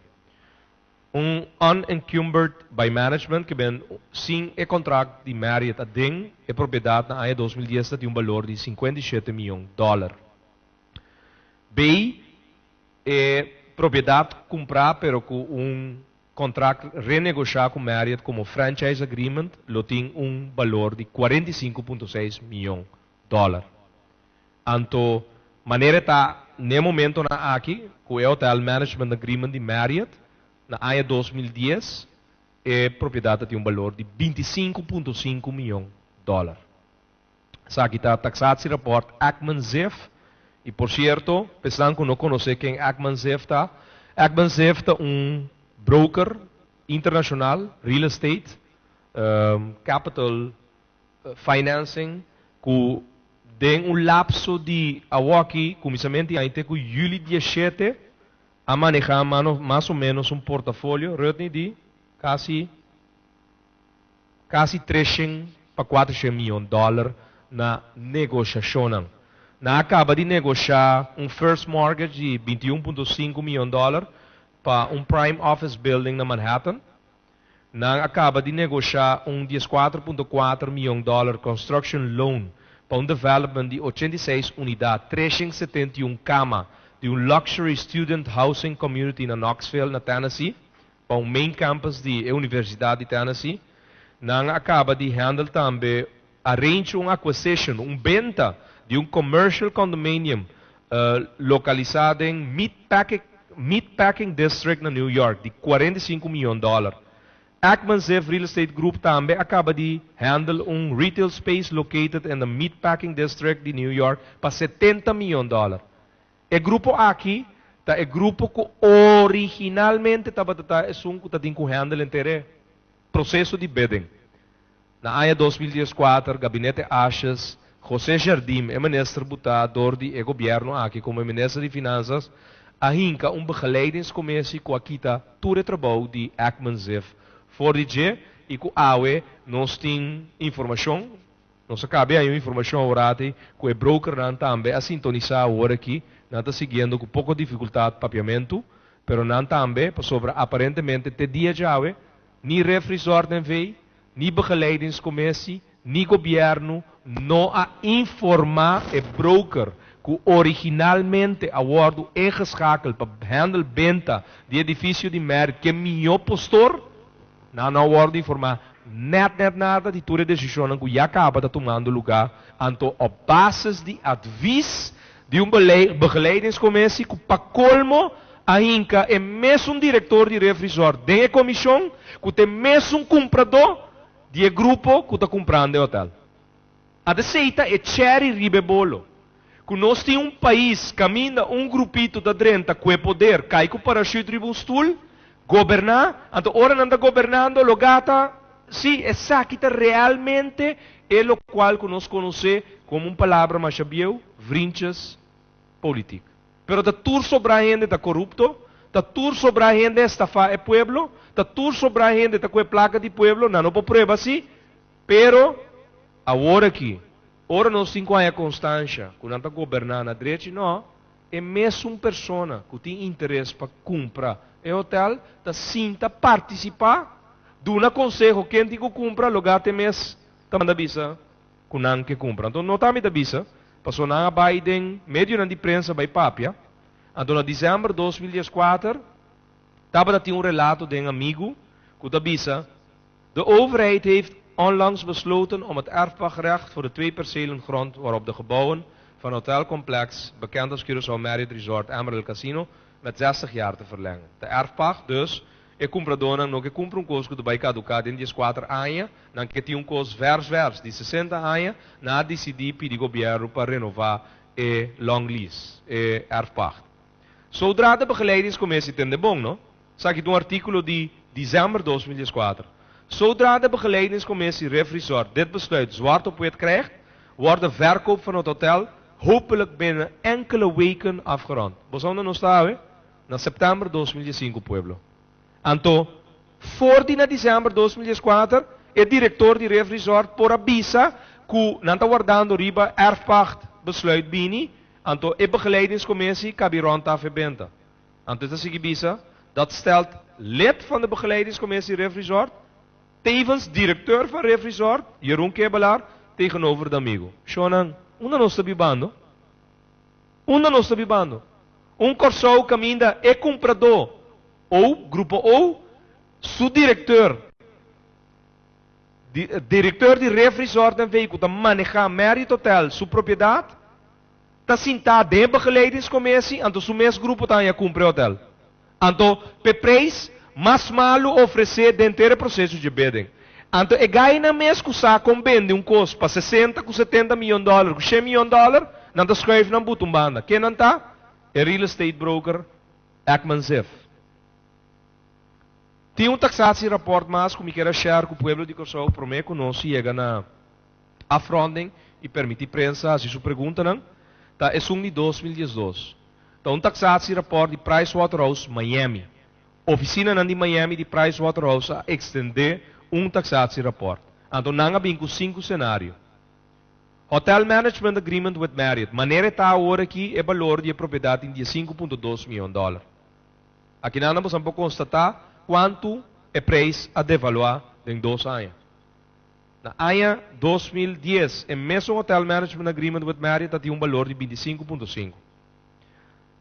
Unencumbered by management, que ben sim é contrato de Marriott a ding, é propriedade na ano 2010 tem valor de $57 milhões. B, é propriedade comprar, pero com contrato renegociar com Marriott como franchise agreement, lo tem valor de $45.6 milhões. Então, maneira está, no momento na aqui, com o hotel management agreement de Marriott, na ano 2010, a propriedade tem valor de $25.5 milhões. Essa aqui está taxado se rapport Ackman Zef, e por certo, pensando que não conhece quem Ackman Zef está, Ackman Zef é broker internacional, real estate, capital financing, que tem lapso de awaki, começamento ainda com julho 17, a manejar mais ou menos portafolio, de quase 300 para $400 milhões na negociação. Na acaba de negociar first mortgage de $21.5 milhões para prime office building na Manhattan. Na acaba de negociar $14.4 milhões construction loan para development de 86 unidades, 371 camas de luxury student housing community na Knoxville, na Tennessee, para main campus da Universidade de Tennessee. Na acaba de handle também arrange acquisition, venda de commercial condominium localizado em Meatpacking District na New York, de $45 milhões. Ackman Zef Real Estate Group também acaba de handle retail space located in the Meatpacking District de New York para $70 milhões. O grupo aqui é o grupo que originalmente estava com handle inteiro processo de bidding. Na ano 2014, Gabinete Achas, José Jardim, ministro botador do governo aqui como ministro de Finanças, ahinca begeleidingscommissie com aqui todo o trabalho de Ackman Zef. Voor die e com a AWE, nós temos informação, nós acabamos de informação agora que o broker não também a sintonizar agora aqui, não está seguindo com pouca dificuldade de papiamento, mas não também, sobre aparentemente, te dia de AWE, nem refrisor nem veio, nem begeleidingscommissie, nem governo, não a informar o broker que originalmente awardo ingeschakeld para handel venda de edifício de merk, que é meu postor, não awardo informar net nada de toda decisão que já acaba de tomando lugar, então op basis de advies de begeleidingscommissie que para colmo ainda é mesmo diretor de refrisor de comissão que tem mesmo comprador de grupo que está comprando o hotel. A receita é cherry ribebolo. Que nós temos país, caminha grupito da drenta, que é poder, cai com parachute e stool, governar, então ora não está governando, logata, sim, essa aqui realmente é o qual que nós conhecemos como palavra mais chabieu, vrinchas política. Pero da tur sobre a gente está corrupto, da tur sobre a gente estafa é pueblo, da tur sobre a gente está com a placa de pueblo, não pode prueba assim, pero agora aqui, ora nós temos a constância, que não está governando na direita, não, é mesmo uma pessoa que tem interesse para comprar o hotel, está sim, está participar de um conselho, quem tem que comprar, lugar tem mês, está mandando visa, que não que compra. Então não está me da visa, passou na Biden, meio de imprensa, vai papia, então em dezembro de 2014, estava ter relato de amigo, que da visa, de overheid heeft onlangs besloten om het erfpachtrecht voor de 2 percelen grond waarop de gebouwen van het hotelcomplex, bekend als Curaçao Marriott Resort Emerald Casino, met 60 jaar te verlengen. De erfpacht dus, e comprador não que compra coisa que vai caducar em 4 anos, não que tem coisa vers de 60 anos, na decidir pedir governo para renovar e long lease, e erfpacht. Zodra de begeleidingscommissie ten de bom, no? Zag ik een artikel die december 2004. Zodra de begeleidingscommissie Refresort dit besluit zwart op wit krijgt, wordt de verkoop van het hotel hopelijk binnen enkele weken afgerond. Bozonde no stawe? Na september 2005 Pueblo. Anto, voor die na december 2004, het directeur die Refresort por avisa que nanta guardando riba erfpacht besluit bini, anto e begeleidingscommissie kabiron afgebenta. Anto dat is bisa, dat stelt lid van de begeleidingscommissie Refresort, tevens directeur van Refresort, Jeroen Kebelaar, tegenover de amigo. Shonan, una nosta bibando. Una nosta bibando. Corsou caminda e comprador, ou grupo ou, su directeur. Directeur de Refresort en veículo, de manejar Merit Hotel, su propriedade, tá sinta de begeleidingscommissie, anto su mes grupo tá ya cumpre hotel. Anto pe prijs mas malo oferecer dentro do processo de bidding. Anto e ganha mês que sa com vende custo para 60 com 70 milhões de dólares, com 100 milhões de dólares, não tá schrijven na butumbanda. Quem não tá? É real estate broker Ekman Ziff. Tem taxatierapport mas que me quero share com o povo de Corsou, para mim conosco chega na afronding e permitir prensa, se su pergunta não, tá é de 2012. Tá taxatierapport de Pricewaterhouse Miami. Oficina de Miami de Pricewaterhouse a extender taxatierapport. Então não há 5 cenários. Hotel Management Agreement with Marriott. Maneira está agora aqui é valor de propriedade em 5,2 milhões de dólares. Aqui nós vamos constatar quanto é preço a devaluar em 2 anos. Na ano 2010, o mesmo Hotel Management Agreement with Marriott tinha valor de 25,5.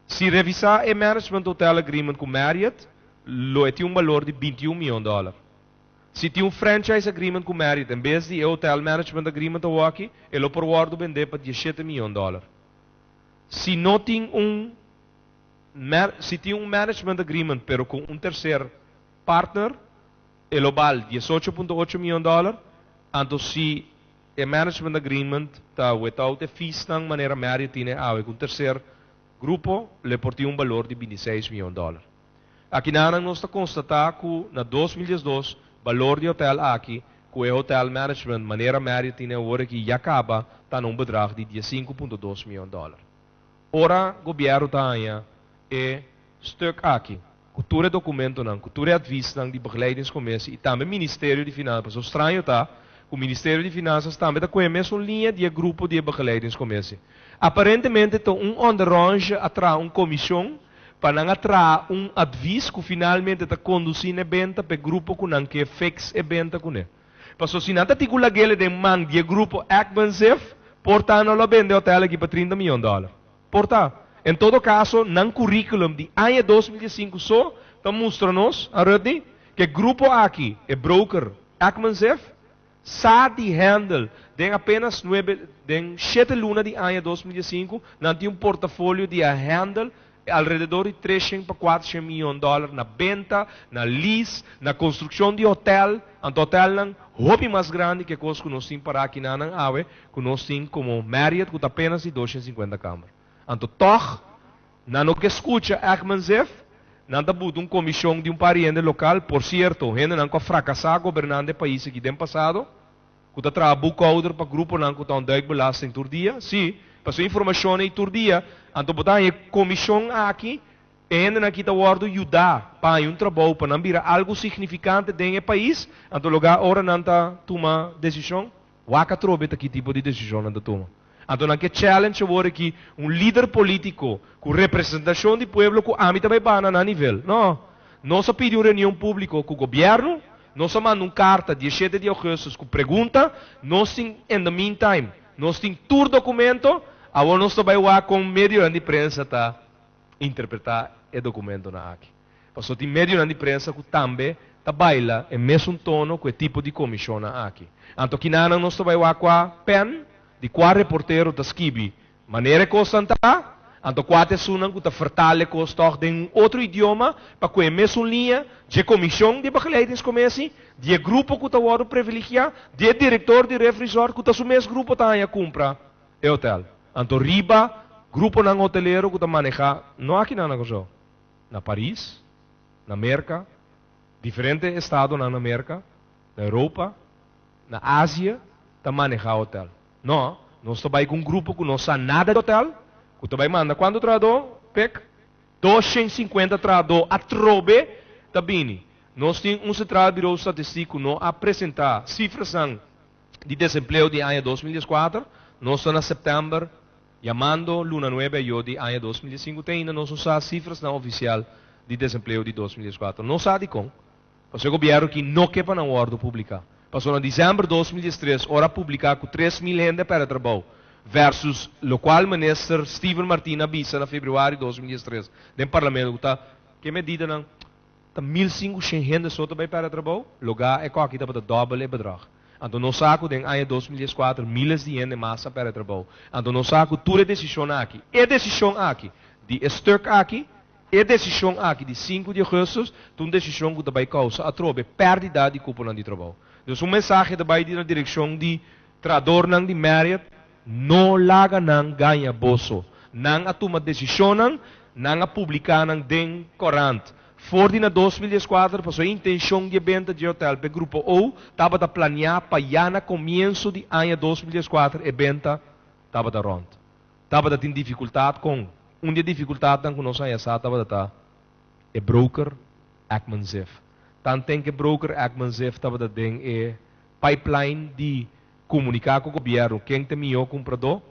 Se revisar o Management Hotel Agreement com Marriott, lo tinha valor de 21 milhões de dólares. Se tinha franchise agreement com Marriott, em vez de Hotel Management Agreement aqui, ele por guardo vender para 17 milhões de dólares. Se não tinha se tinha Management Agreement, pero com terceiro partner, ele vale 18,8 milhões de dólares. Então, se o Management Agreement está without a fees, de maneira Marriott tem com terceiro grupo, ele por ter valor de 26 milhões de dólares. Aqui nós constatamos que na 2012, valor de hotel aqui, com o hotel management, maneira Marriott tem agora que já acaba, está num bedrag de 5,2 milhões de dólares. Ora, o governo está aí, é stuk aqui, cultura documento não, cultura advies não, de begeleidingscommissie, e também Ministério de Finanças. Zo estranho está, o Ministério de Finanças também está com a mesma linha de grupo de begeleidingscommissie. Aparentemente, tem onderrange atrás comissão, para não atrair advies que finalmente está conduzindo a venda para o grupo que não quer fix a venda com ele. Porque se não está com a guerra de man de grupo Ekman Ziff, portanto, não vende o hotel aqui para 30 milhões de dólares. Portanto, em todo caso, no currículo de ano 2005 só, então mostra-nos, que o grupo aqui, o broker Ekman Ziff, sabe handle de apenas 7 lunas de ano 2005, não tem portfólio de handle alrededor de 300 para 400 milhões de dólares na venda, na lease, na construção de hotel. Então, hotel não hobby mais grande que coisa que nós temos para aqui na AWE, que nós temos como Marriott, que apenas de 250 câmaras. Então, toch, não que escuta Ekman Ziff, não está buto comissão de pariente local, por certo, ainda não que fracassar governando o país aqui no passado, que está trabalhando bookholder para grupo não que está duik belasting por dia, sim, para sua informação aí por dia, então botar a comissão aqui, ainda não kita wardo ajudar para trabalho para não virar algo significante dentro do país, então lugar ora não está toma decisão, waka trobe que tipo de decisão não toma. Então não que challenge agora que líder político com representação do povo com âmbito vai para na nível, não, nós só pedimos reunião pública com o governo, nós só mandamos carta de 7 de agosto com pergunta, nós tem in the meantime, nós tem todo documento. Agora nós também vamos com meio de prensa tá interpretar o documento na aqui. Passou tem meio de prensa que também tá baila em mesmo tono com o tipo de comissão na aqui. Então aqui nós também vamos com a pen de 4 reporteros da Skibi. Maneira constante, então 4 sunan que tá vertale costa em outro idioma para com a mesma linha de comissão de begeleidingscommissie, de grupo que tá o privilegiado, de diretor de Refresort que tá o mesmo grupo tá aí a comprar o hotel. Então, riba, grupo ng hotelero que maneja, não aqui na Nagozo, na Paris, na América, diferentes estados na América, na Europa, na Ásia, tá maneja hotel. Não, nós trabalhamos com um grupo que não sabe nada de hotel, que trabalha manda quando trador, pec, 250 trador a trobe, tá bem. Nós temos um central bureau estatístico não apresentar cifras de desemprego de ano 2004, nós estamos em setembro, chamando luna 9 de ano 2005, tem ainda nós usamos cifras não oficial de desemprego de 2004. Não sabe como, porque o governo que não quer na ordem pública. Passou em dezembro de 2003, hora publicar com 3 mil gente para trabalho, versus o qual o ministro Steven Martin avisa em fevereiro de 2003, no parlamento, que medida não? 1.500 gente só para trabalho, lugar é que está para doble o bedrag. Então, nós saco em ano 2004, milhares de gente massa para trabalho. Então, nós saco toda a decisão aqui. E a decisão aqui, de Sturk aqui, e a decisão aqui, de 5 de agosto, uma decisão que também causa a trobe, perda de cúpula de trabalho. Então, mensagem também na direção de trador de Marriott, não laga não ganha bolso. Não a toma decisão, não a publicar den corante. Forde na 2004, passou a intenção de venda de hotel para o grupo O, estava a planear para já no começo de ano 2004, a venda estava a ronda. Estava a ter dificuldade com, uma dificuldade que nós estava a ter, é broker Ekman Zef. Tanto tem que broker Ekman Zef estava a ter pipeline de comunicar com o governo, quem tem o comprador,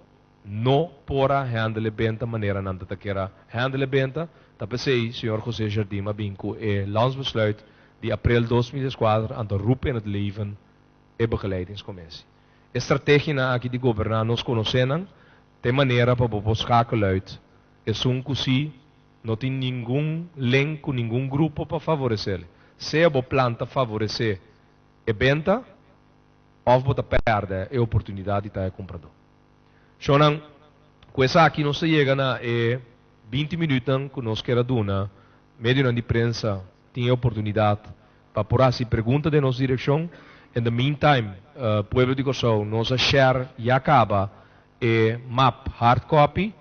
não pora handle venda maneira não te queira handle venda. Tapos sei, senhor José Jardim, abinco é landsbesluit de april 2004 aan de roep in het leven e begeleidingscommissie. A estratégia aqui de governar nós conhecemos, tem maneira para buscar uit. É que não tem nenhum link com nenhum grupo para favorecer. Se a planta favorecer a venda, ou você perde a oportunidade de estar comprador. Então, com essa aqui não se chega na 20 minutos que nós queremos dar, meio de imprensa, tem a oportunidade para por assim pergunta de nossa direção. In the meantime, Pueblo de Corsão, nossa share já acaba, map hard copy,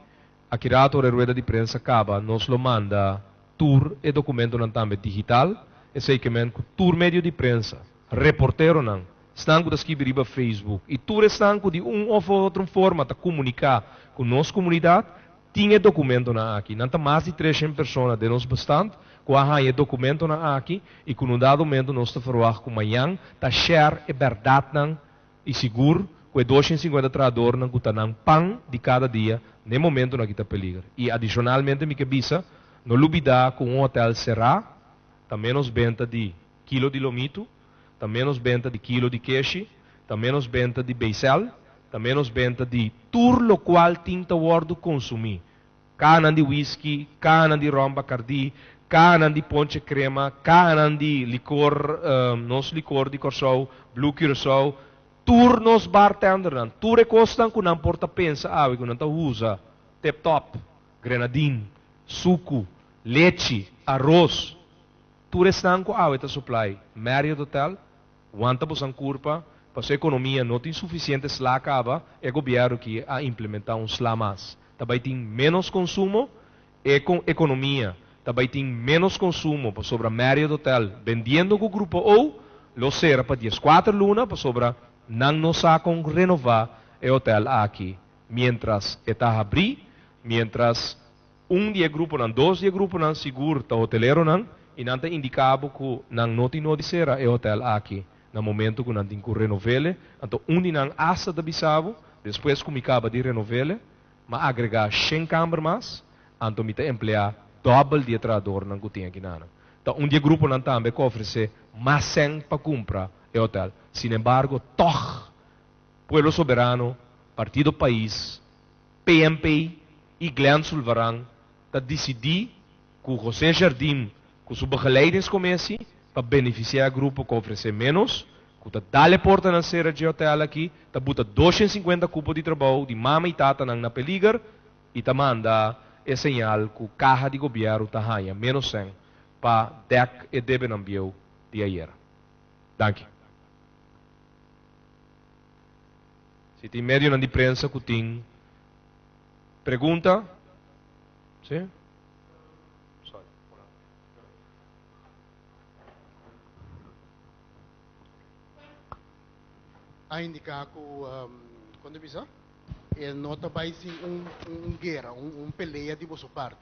a curator e rueda de imprensa acaba, nos lo manda tour e documento também digital, e sei que tour meio de imprensa, reportero não, estão com escrever no Facebook, e tour estão com de ou outra forma de comunicar com nossa comunidade. Tinha documento na aqui, não mais de 300 pessoas de nós bastante, com a documento na aqui, e com um dado momento nós estamos falando com amanhã, está share é verdade não, e seguro, com 250 tradores não custa não pão de cada dia, no momento não está peligro. E adicionalmente me que bisa, no lubida com um hotel será, também nos venda de quilo de lomito, também nos venda de quilo de queixe, também nos venda de beisel, também nos venda de tour lo qual tinta wordo consumir. Canan de whisky, canan de rum bacardi, canan de ponche crema, canan de licor, nos licor de Corsão, blue Curaçao, tour nos bartender, tour e costan com não porta pensa, que não usa, tep top, grenadine, suco, leite, arroz, tour estão com tá supply, Marriott Hotel, wanta busang curpa, para a economia não tem suficiente slá acaba, é o governo que a implementar um slá mais. Também tem menos consumo, e com economia. Também tem menos consumo para sobre a Marriott Hotel, vendendo com o grupo ou, lo será para 14 luna, para sobre não nos sacam renovar o hotel aqui. Mientras está abrir, mientras dia grupo não, 2 dia grupo não, seguro, tá hoteleiro não, e não tem indicado que não tem notícia o hotel aqui. No momento que nós temos que renovar, então não asa da Bissau, depois que acaba de renovar, mas agregar 100 câmaras mais, então me emplear double de trador não que tem aqui na. Então dia grupo não também que oferecer mais 100 para comprar o hotel. Sin embargo, toch, Pueblo Soberano, Partido País, PMP e Glenn Sulvarang, dat decidir que o José Jardim, com sua begeleidingscommissie, para beneficiar o grupo que oferece menos, que dá-lhe porta na cera de hotel aqui, que bota 250 cupos de trabalho, de mama e tata na peligar, e te manda é sinal que o carro de governo está ganha menos 100 para DEC e deve não viu de ayer. Danke. Se tem médio na imprensa que tem Pergunta? Sim? A indicar que quando bisa nota vai sim guerra, peleia de vossa parte.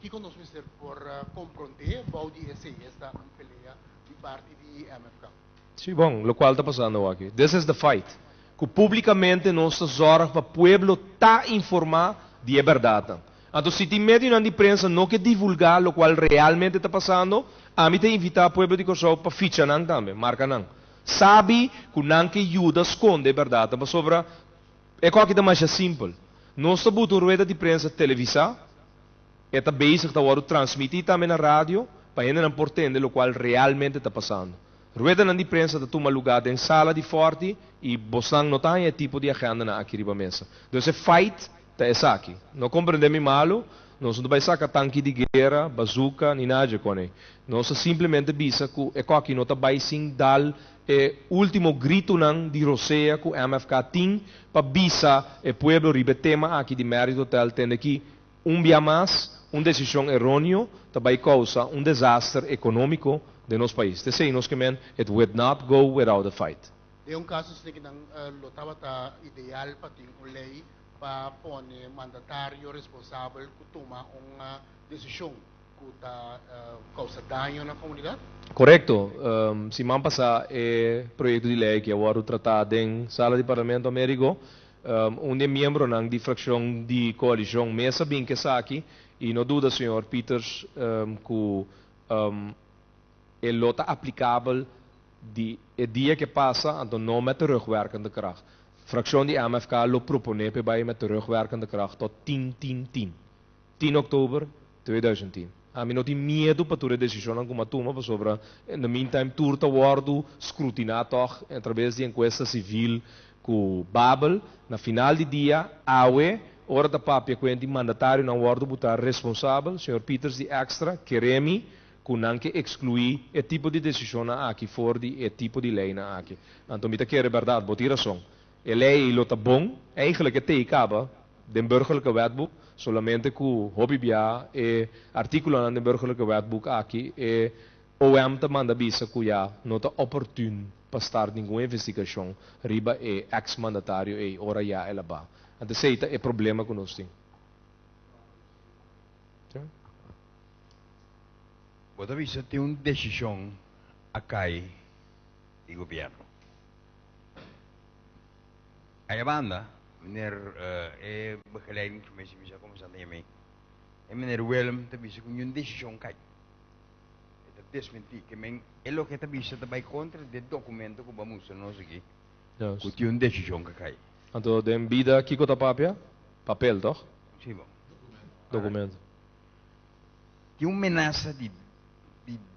Que conosco ser por confrontar, Baudi esta peleia de parte de MFK. Sim, bom, o qual está passando aqui. This is the fight. Que publicamente nossa zorra para o povo tá informar de verdade. Então, se tem meio de imprensa não quer divulgar o qual realmente está passando, a mim tem invitar o povo de Kosovo para fichar não também, marca não. Sabe que não que ajuda a esconder a verdade, mas sobre é coisa que é mais simples. Nós estamos uma rueda de imprensa televisa, está bezig de transmitir também na rádio, para ainda não portender o qual realmente está passando. Rueda de imprensa está tomando lugar em sala de forte e você não tem esse tipo de agenda na aqui riba mesa. Então, esse fight está aqui. Não compreendemos malo, nós não vamos sacar tanque de guerra, bazooka, nem nada com ele. Nós simplesmente bisa que é coisa que não está sim dar último grito de Rosea que o MFK tem para bisa o povo ribe tema aqui de Mérito Hotel tem aqui dia mais decisão errônea também causa desastre econômico de nosso país. Te sei nós que it would not go without a fight. É caso que não lotava tá ideal para ter uma lei para pôr mandatário responsável que toma uma decisão que causa dano na comunidade. Correto. Se man passar projeto de lei que agora tratado em sala de parlamento americano, membro de fração de coalição mesa bem que está aqui e não dúvida, senhor Peters, que é lota aplicável de dia que passa, então não met terugwerkende kracht. Fractie die MFK lo propone bij met terugwerkende kracht tot 10 oktober 2010. A mim não tem medo para tomar decisão como toma sobre no meantime turta worden scrutinado através de encuesta civil com Babel na final de dia awe hora da papia quando mandatário não word botar responsável senhor Peters de extra queremi que não que excluir e tipo de decisão aqui fora de e tipo de lei na aqui. Então me tá querer verdade botar razão. A lei lota bom eigenlijk het teekaba den burgerlijke wetboek solamente ku hobibia e articulo aan den burgerlijke wetboek aqui e OM te manda bisa kuya nota opportun para start nenhuma investigação riba e ex-mandatário e ora ya ela ba. Ante seita é problema que nós temos. Bota vista tem uma decisão a cai do governo. A banda, meneer begeleiding commissie, bisa como se chama, meneer Willem, também se conhece decisão cai. Itu desmenti que men, lo que também se também contra de documento que vamos nós aqui. Que tem uma decisão que cai. Então, den bida kiko ta papia? Papel, toch? Sim, bom. Documento. Tem uma ameaça de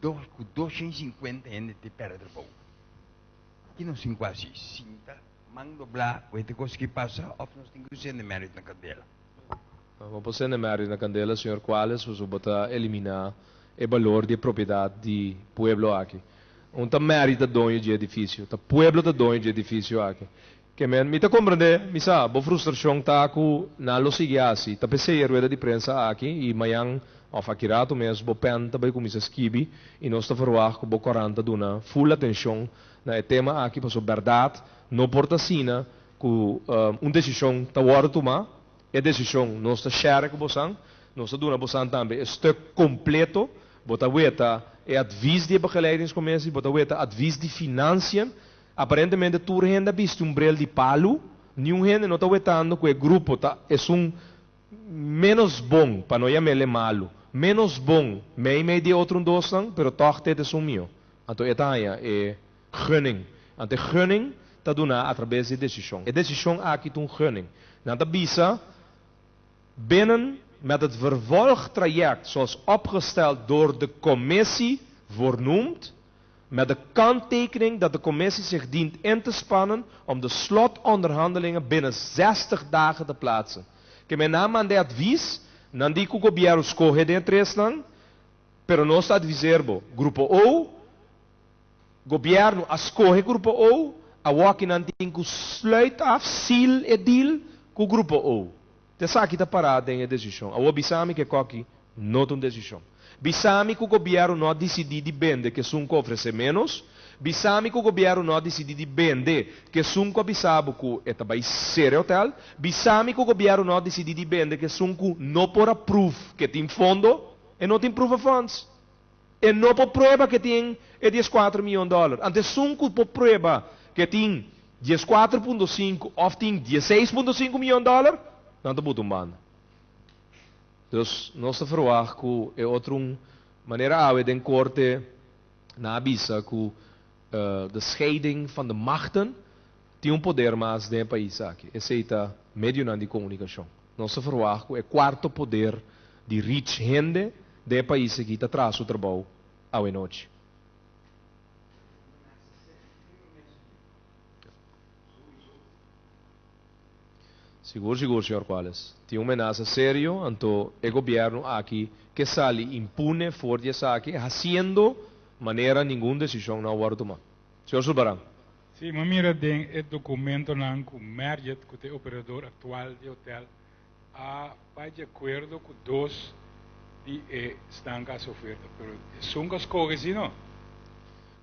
250 anos de perder o que não se quase cinta. Mando blá, o que coisa que passa, of nós temos que ser mérito na cadeira. Vamos ser mérito na cadeira, senhor Quales, você botar eliminar o valor de propriedade de pueblo aqui. Tá mérito dono de edifício, tá pueblo da dono de edifício aqui. Que me tá compreender, me sabe, a frustração tá com na lo sigue assim, tá pensei a rueda de prensa aqui e amanhã of akirato mesmo, bo pen também com Mrs. Kibi e nós tá verwacht com bo 40 duna full atenção na tema aqui para sobre verdade. Não porta sina que decisão está hora de tomar, é decisão nós está share com você, nós está dando você também é stuk completo, bota weta é advies de begeleidingscommissie, bota weta advies de financiën, aparentemente tu renda visto brel de palo, nenhum renda não está wetando que o grupo tá é menos bom para não chamar malo, menos bom, meio de outro dosan, pero toch te é meu, então é gunning, então gunning está dando através de decisão. A decisão aqui tem gunning. Na bisa binnen met het vervolgtraject zoals opgesteld door de commissie vernoemd, met de kanttekening dat de commissie zich dient in te spannen om de slotonderhandelingen binnen 60 dagen te plaatsen. Que mijn naam aan de advies, nan die governo escolhe de três nan, pero nós adviserbo grupo O, governo escolhe grupo O, a walking aan die sluit af, seal e deal com o grupo O. te aqui está parado em a decisão. A bisami que coque não tem decisão. Bisami que o governo não decide de vender que sunco oferece menos. Bisami que o governo não decide de vender que sunco bisabo que é também ser hotel. Bisami que o governo não decide de vender que sunco não por approve que tem fundo e não tem proof of funds. E não por prova que tem 14 milhões de dólares. Antes sunco por prova que tem 14,5 ou tem 16,5 milhões de dólares, não te boto um bando. Então, nós verwachten que é outra maneira de den corte na avisa que de scheiding van de machten tem poder mais dentro do país aqui. Esse é o meio de comunicação. Nós verwachten que é o quarto poder de rich gente dentro do país que está atrás do trabalho à noite. Seguro, senhor Quales. Tem uma ameaça séria, então o governo aqui que sale impune for essa aqui, fazendo maneira nenhuma decisão na hora de tomar. Senhor Sulbaran. Sim, mas mira den o documento não com Marriott, que é o operador atual de hotel, vai de acordo com dois de estão com a oferta, mas são as coisas, não?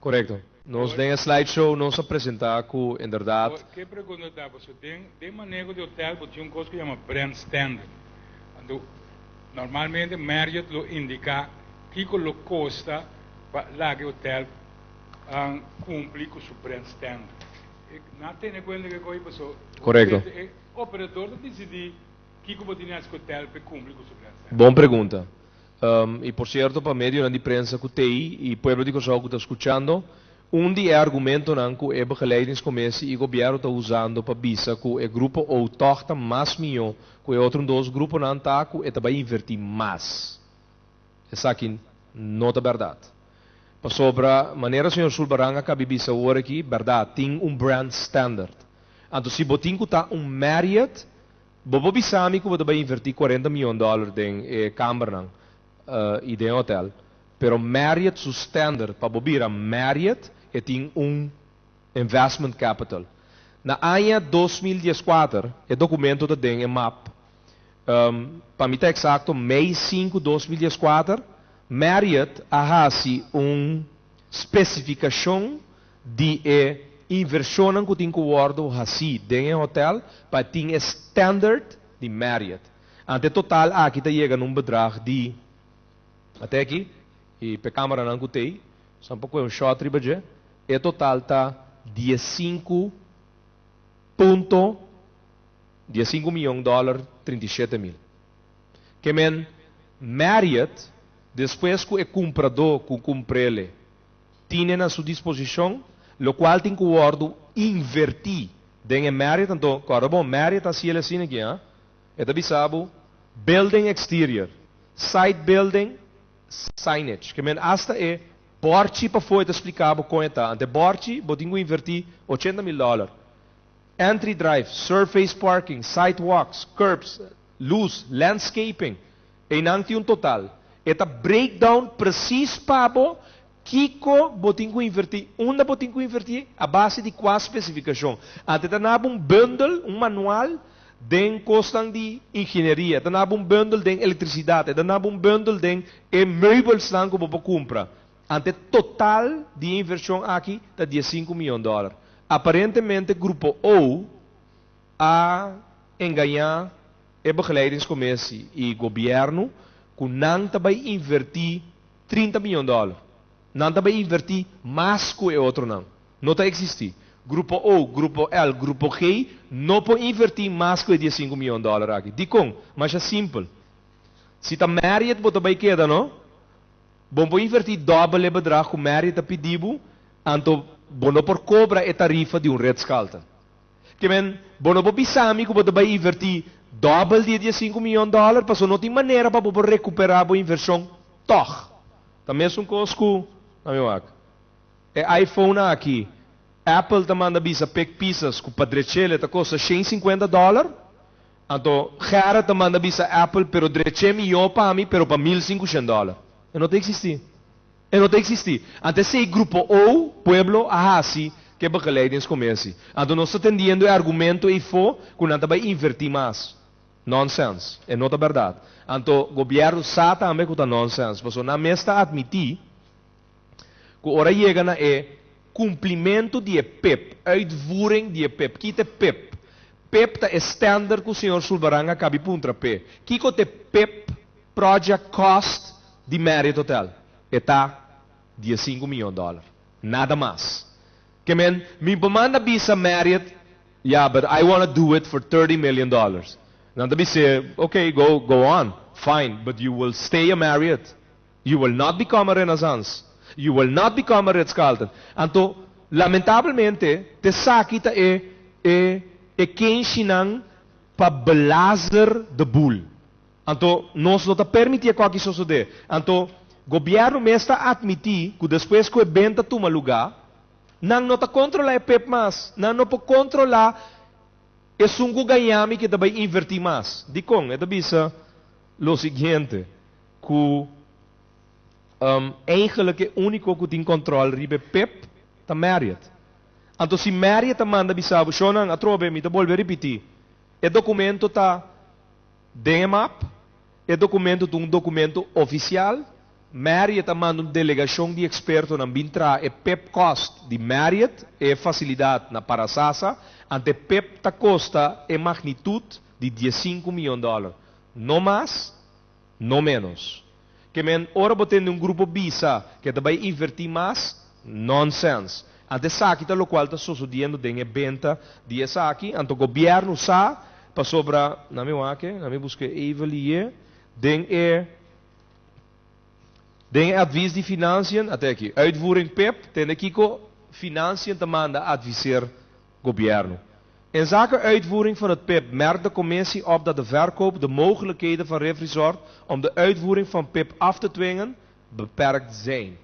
Correto. Nós temos slideshow, nós apresentar com, em verdade. Que pergunta dá você? De manejo de hotel, você um coisa que chama brand standard. Então, normalmente Marriott lo indica que lo custa para que o hotel cumprir com o brand standard. Não tem em conta que coisa passou. Correto. O operador decide que o hotel para cumprir com o brand standard. Boa pergunta. E por certo, para meio de imprensa que tem e o povo de Kosovo que está escutando, de argumento que é begeleidingscommissie e o governo está usando para visa que o grupo ou torta mais milhão que o outro dos grupos não está que é também invertir mais. Essa aqui não é verdade. Para sobre a maneira o senhor Sulbaranga que a visa agora aqui, verdade, tem brand standard. Então se botin que está Marriott, bobo bisami que vai também invertir 40 milhões de dólares em câmara e em hotel. Pero Marriott, su standard para bobir a Marriott, tem investment capital. Na ano 2014, o documento da tem map. Para mim, exato, mês 5 de 2014, Marriott arrasi especificação de inversão que tem que guardar assim dentro do hotel para ter standard de Marriott. Ante total, aqui está chegando bedrag de até aqui e para a câmara não gostei, só um pouco short ribaje, e total está 15 milhões de dólares, 37 mil. Que men Marriott, depois que o comprador que compra ele, tem na sua disposição, o qual tem que guardar invertir dentro Marriott, então, bom, Marriott assim ele assim aqui, é bisabo, building exterior, site building, signage, que men hasta borchi para foi te explicava com eta, ante borchi, botinho invertir 80 mil dólares. Entry drive, surface parking, sidewalks, curbs, luz, landscaping, e não tem total. Eta breakdown preciso para Kiko botinho invertir, onde botinho invertir a base de qual especificação. Ante tanab bundle, manual den kostan de engenharia, dan há bundle de eletricidade, dan há bundle de meubels que você compra. Ante total de inversão aqui está de 5 milhões de dólares. Aparentemente, grupo O a enganar a begeleidingscommissie e governo que não vai invertir 30 milhões de dólares. Não vai invertir mais que o outro não. Não está existir. Grupo O, Grupo L, Grupo G, não pode invertir mais que 15 milhões de dólares aqui. Dico, mas é simples. Se está Marriott, você vai quedar, não? Bom, pode invertir doble o bedrag que Marriott pediu, então, bom, não por cobra a tarifa de red scalta. Que men, bom, não pode pensar que você vai invertir doble de 15 milhões de dólares, porque não tem maneira para você recuperar a inversão. Toch. Também é um cosco, na minha é iPhone aqui. Apple te manda bisa pek pisas que padrecele te custa 150 dólares. Então, cara te manda bisa Apple, pero dreche milhão para mim, pero para 1.500 dólares. E não tem que existir. E não tem que existir. Então, se grupo O, pueblo, assim, que begeleidingscommissie. Então, nós estamos entendendo o argumento e for que não vai invertir mais. Nonsense. É não é verdade. Então, o governo sabe também que é nonsense. Porque na mesa admitir que ora chega na cumprimento de PEP, uitvoering de PEP. Kite PEP. PEP é standaard que o senhor Sulbaranga cabe puntra P. Kiko te PEP project cost de Marriott Hotel. Está $15 milhões. Nada mais. Que men, me manda visa Marriott, yeah, but I want to do it for $30 million. Now the say, okay, go on, fine, but you will stay a Marriott. You will not become a Renaissance. You will not become a Ritz-Carlton. Então, lamentavelmente, te sakita quem chinang para blazer de boel. Então, nós não te permitir qualquer coisa de. Então, o governo me está admitir que depois que o evento toma lugar, não te controla o PEP mais, não pode controlar o sungo ganhame que vai invertir mais. Dicon, é da bisa o seguinte, que eigenlijk o único que tem controle é o PEP, é Marriott. Então, se Marriott manda bisa, você não atrobe, me volver a repetir. O documento está DMAP, o documento é um documento oficial. Marriott manda uma delegação de expertos na Bintra e PEP cost de Marriott e facilidade na Parasasa, ante PEP ta costa e magnitude de $15 milhões. Não mais, não menos. Que men ora botando um grupo bisa que vai invertir mais, nonsense. Ante saki ta lo qual ta sucedendo den evento de saki, ante o governo sa pa sobra na me wake, na me busque evaluer den advies de financiën, até aqui, uitvoering PEP, ten aqui co financiën te manda adviseer governo. In zaken uitvoering van het PEP merkt de commissie op dat de verkoop de mogelijkheden van Refresort om de uitvoering van PEP af te dwingen beperkt zijn.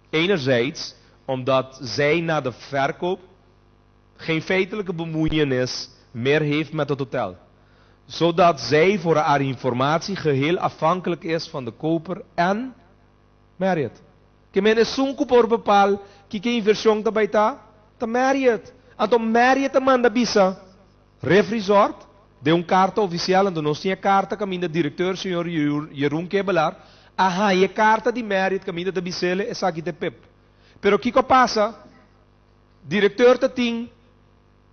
Enerzijds omdat zij na de verkoop geen feitelijke bemoeienis meer heeft met het hotel. Zodat zij voor haar informatie geheel afhankelijk is van de koper en Marriott. Que men is sunko por bepal que inversão também tá Marriott. Então Marriott manda bisa Refresort de carta oficial, então nós tinha carta caminho do diretor senhor Jeroen Kebelar. Aha, e carta de Marriott caminho da bisele é aqui de PEP. Pero que passa? Diretor te tem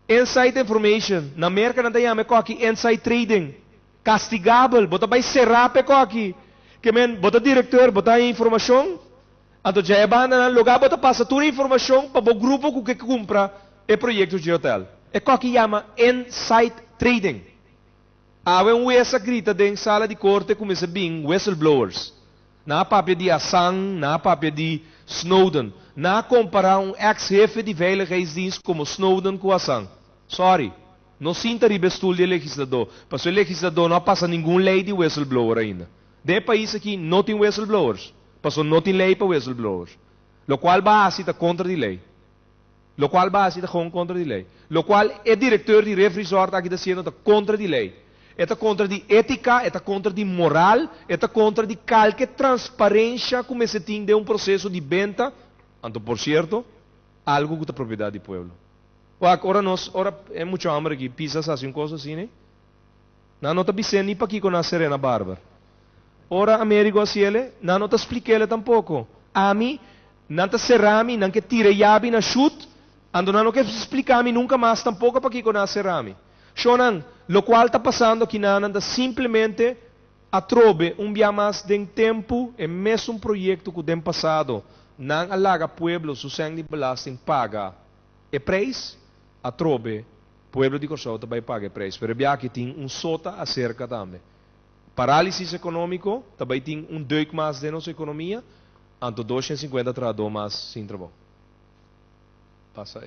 inside information. Na América não tem aqui inside trading. Castigável, bota vai serrar pe aqui. Que men bota diretor, bota informação. Então já é banda no lugar bota passa toda a informação para o grupo que compra o projeto de hotel. É que chama inside trading. Há essa grita dentro da sala de corte começa bem whistleblowers. Na papel de Assange, na papel de Snowden, na comparar ex-jefe de veiligheidsdienst como Snowden com Assange. Sorry, não sinta ribestool de legislador, porque o legislador não passa nenhuma lei de whistleblower ainda. De país aqui não tem whistleblowers, porque não tem lei para whistleblowers. Lo qual base está contra a lei. Lo qual base está contra a lei. Lo qual é diretor de Refresort aqui dizendo está contra a lei. Está contra de ética, está contra de moral, está contra de qualquer transparência como se tem de um processo de venda. Então, por certo, algo que é propriedade do povo. Ora é muito hambre aqui, pisas assim, coisas assim, né? Não está dizendo nem para aqui com a Serena Bárbara. Ora, Américo assim, não está explicando tampouco. A mim, não está serrami, não que tira yabi na chute, ando não quer explicar a mim nunca mais tampouco para aqui com a serrami. Shonan, lo qual está passando aqui na anda simplesmente a trobe dia mais de tempo e mesmo um projeto que tem passado não alaga pueblo su sangue de belasting paga e preço a trobe pueblo de Corsau também paga preço. Pero aqui tem sota acerca também. Parálise econômico também tem deuk mais de nossa economia, anto 250 trado mais sem trabalho. Passa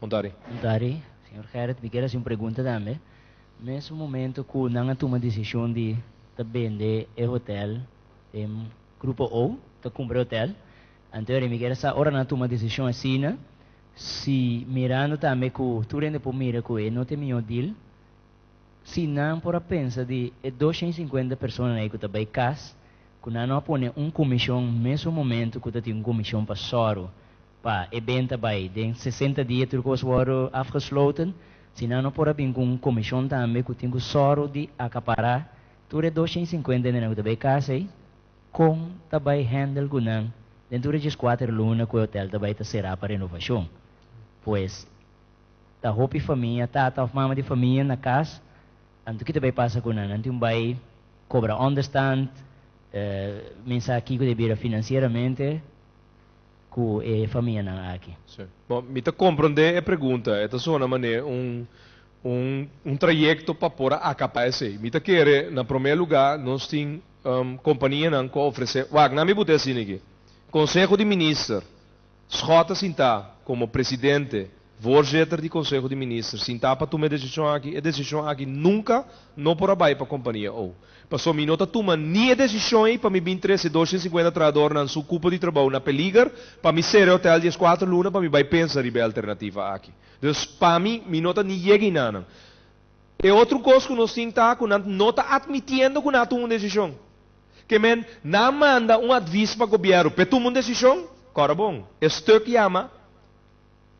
Montari, senhor Gerrit, me quero fazer uma pergunta também. Nesse momento que não toma a decisão de vender o hotel, grupo O, de comprar o hotel, então me quero saber, agora não toma a decisão assim, se mirando também que tu rende por mira que não tem nenhum deal, se não por pensa de 250 pessoas aí que também casa, que não põe comissão, mesmo momento que tem uma comissão para soro, pa event bij. Den 60 dias turcos worden afgesloten. Sinano por abin com comissão também que tem soro de acaparar. Ture 250 na de casa com também handle gunang. Dentro de 4 lunas que o hotel também tá será para renovação. Pois ta hopi família, tata of mama de família na casa. Anto kita bay pasa ko na, nanti bay cobra understand, mensa aqui que debira financeiramente, com a família na aqui. Sim. Bom, me te compreender a pergunta, esta é uma maneira, um trajeto para pôr a capaz. Me te querer, na primeiro lugar, nós temos companhia que oferece, não me bote assim aqui, Conselho de Ministros, Schota Sinta, como presidente, voorzitter do Conselho de Ministros, sinta para tomar decisão aqui, a decisão aqui nunca não por abaixo para a companhia ou. Passou minuto toma nem a decisão aí para me vir 250 trabalhadores na sua culpa de trabalho na peligar, para me ser hotel de 4 lunas, para me vai pensar em alternativa aqui. Então, para mim, minuto nem chega nada. E outra coisa que nós temos que não está admitindo que não toma uma decisão. Que men não manda aviso para o governo, para tomar uma decisão, cara bom. Este que chama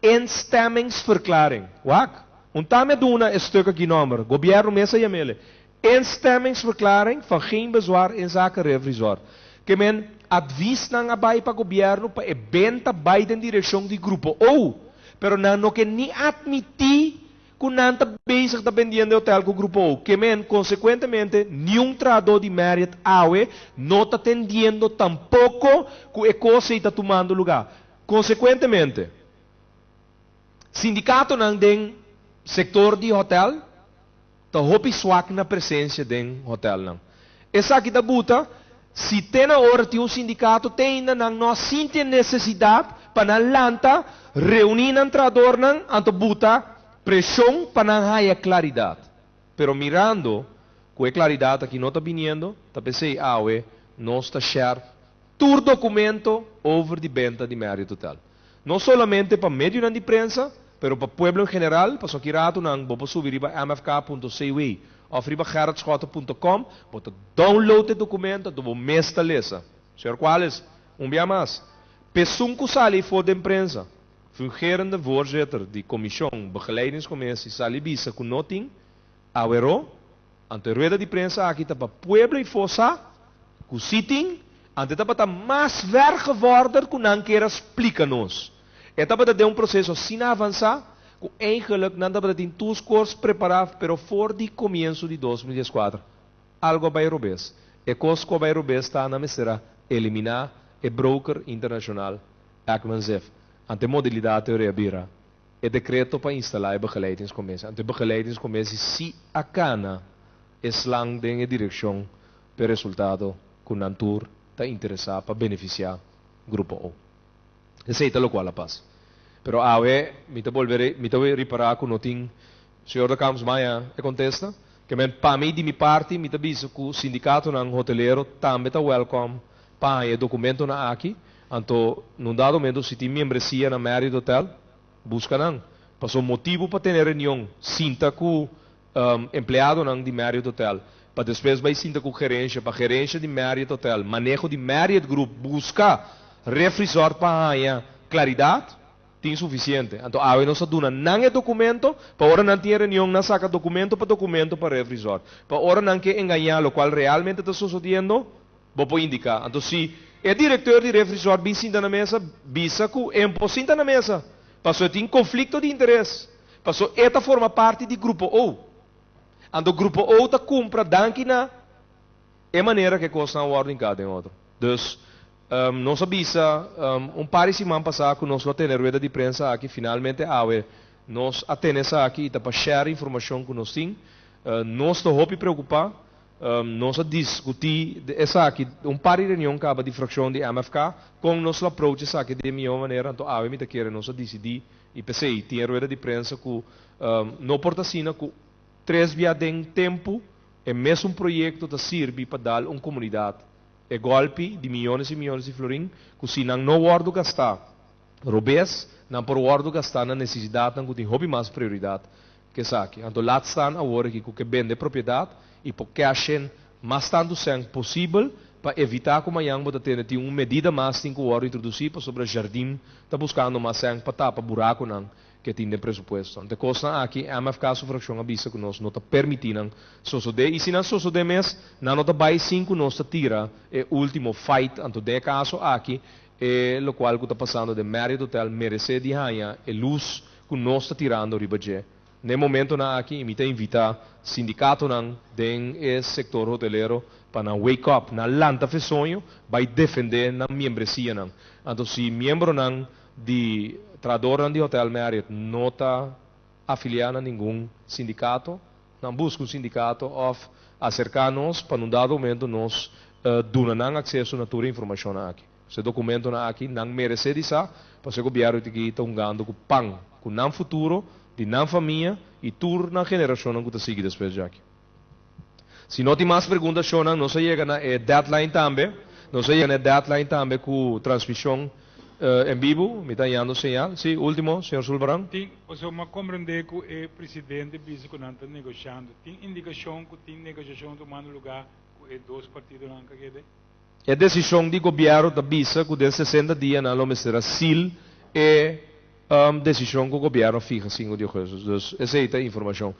instemmingsverklaring. Wak? Tame doen een stuk aqui nummer. Governo mesa jamele. Instemmingsverklaring van geen bezwaar in zaken revisor. Que men advies nang abay pa governo pa ebenta bij de direction di grupo O. Pero no que ni admiti que nanta bezig dependiendo hotel com grupo O. Que men consequentemente nenhum trador de Marriott Awe não está atendiendo tampoco que a coisa está tomando lugar. Consequentemente, sindicato nang den sector de hotel, ta hopi swak na presença den hotel nang. Essa aqui da buta, se tem na hora de sindicato, tem nang nós sinta necessidade para lanta reunir na entrador nang anto buta pressão para haya claridade. Pero mirando com a claridade aqui não está vindo, tá pensei awe nós está share todo documento over de venda de Marriott Hotel. Não somente para meio de prensa, pero para o povo em geral, para o que rato não vou subir para mfk.cw ou para gerardschotten.com, vou download o documento, do vou mesta lesa. Senhor quais? Dia mais. Pessoa sali voor de prensa, fungerende voorzitter de comissão, begeleidingscommissie, sali bisa com noting, awero, ante rueda de prensa aqui para o povo e força, com sitting, ante para mais ver geworden, com não queira explica-nos. Eta para ter processo sem avançar, que eigenlijk não dá para ter dois cursos preparados, pero for de começo de 2014. Algo vai robes. E coisa que vai robes está na mesa eliminar o broker internacional Akmanzef. Ante modalidade reabira. E decreto para instalar a begeleidingscommissie. Ante begeleidingscommissie se acana slang de direção per resultado que o Nantur está interessado para beneficiar o grupo O. Aceita lo qual a paz. Pero awe, me te reparar que não tem, senhor da Campos Maia, contesta, que para mim, de minha parte, me te diz que o sindicato não hoteleiro também está welcome para o documento na aqui, então, num dado momento, se tem membresia na Marriott Hotel, busca não. Passou motivo para ter reunião, sinta com empregado não de Marriott Hotel, para depois vai sinta com gerência, para gerência de Marriott Hotel, manejo de Marriott Group, busca refrisor para a claridade, tem suficiente. Então, a não se duna não é documento, para hora não tem reunião, não saca documento para refrisor. Para hora não quer enganar o qual realmente está sucedendo, vou indicar. Então, se o diretor de refrisor bem sinta na mesa, bisa que é impossível na mesa. Passou tem conflito de interesse. Passou esta forma parte do grupo O. Então, o grupo O está compra danke na é maneira que costa na ordem cada em outro. Dus nós avisa par de semana passada que nós não temos rueda de prensa aqui finalmente nós atendemos aqui para share informação que nós temos nós estamos preocupados nós discutir essa aqui par de reunião acaba de fração de MFK com nosso approach essa aqui de melhor maneira então me te quer nós decidir e pensei tinha rueda de prensa que não porta sina que 3 dias de tempo é mesmo projeto que serve para dar uma comunidade é golpe de milhões e milhões de florins, que se não guardo gastar, robês, não por guardo gastar na necessidade, não tem hobby mais prioridade que essa aqui. Então, lá está a hora que vende propriedade e por cashen mais tanto sem possível para evitar que amanhã você tenha uma medida mais 5 horas introduzir sobre o jardim, está buscando mais sangue para tapar buraco não que tem de presupuesto. Então, costa aqui, a MFK sufração avisa que nós não está permitindo sosode, e se não sosode mês, não está vai 5 nós está tira o último fight, então de caso aqui, o qual está passando de Marriott Hotel merece de ganhar a luz que nós está tirando ribaje. No momento na aqui, me invita sindicato não den setor hotelero para wake up na lanta fe sonho, vai defender na membresia não. Então se membro não de trador de hotel Marriott não está afiliado a nenhum sindicato, não busca um sindicato ou acercar-nos para num dado momento nós donarmos acesso a toda a informação aqui. Esse documento aqui não merece disso, para o governo que está ganhando com pão, com não futuro, de não família e toda na geração que está seguindo depois de aqui. Se não tem mais perguntas, não se chega na deadline também, não se chega na deadline também com transmissão em vivo, me está dando señal. Sí, último, señor Zulbarán. Tem, o sea, me compreender que o presidente diz que não está negociando. Tem indicação que tem negociação tomando lugar com os dois partidos não que A decisão do governo da bisa que de 60 dias não me será sil e decisão que o governo fica 5 dias. Então, essa é a informação.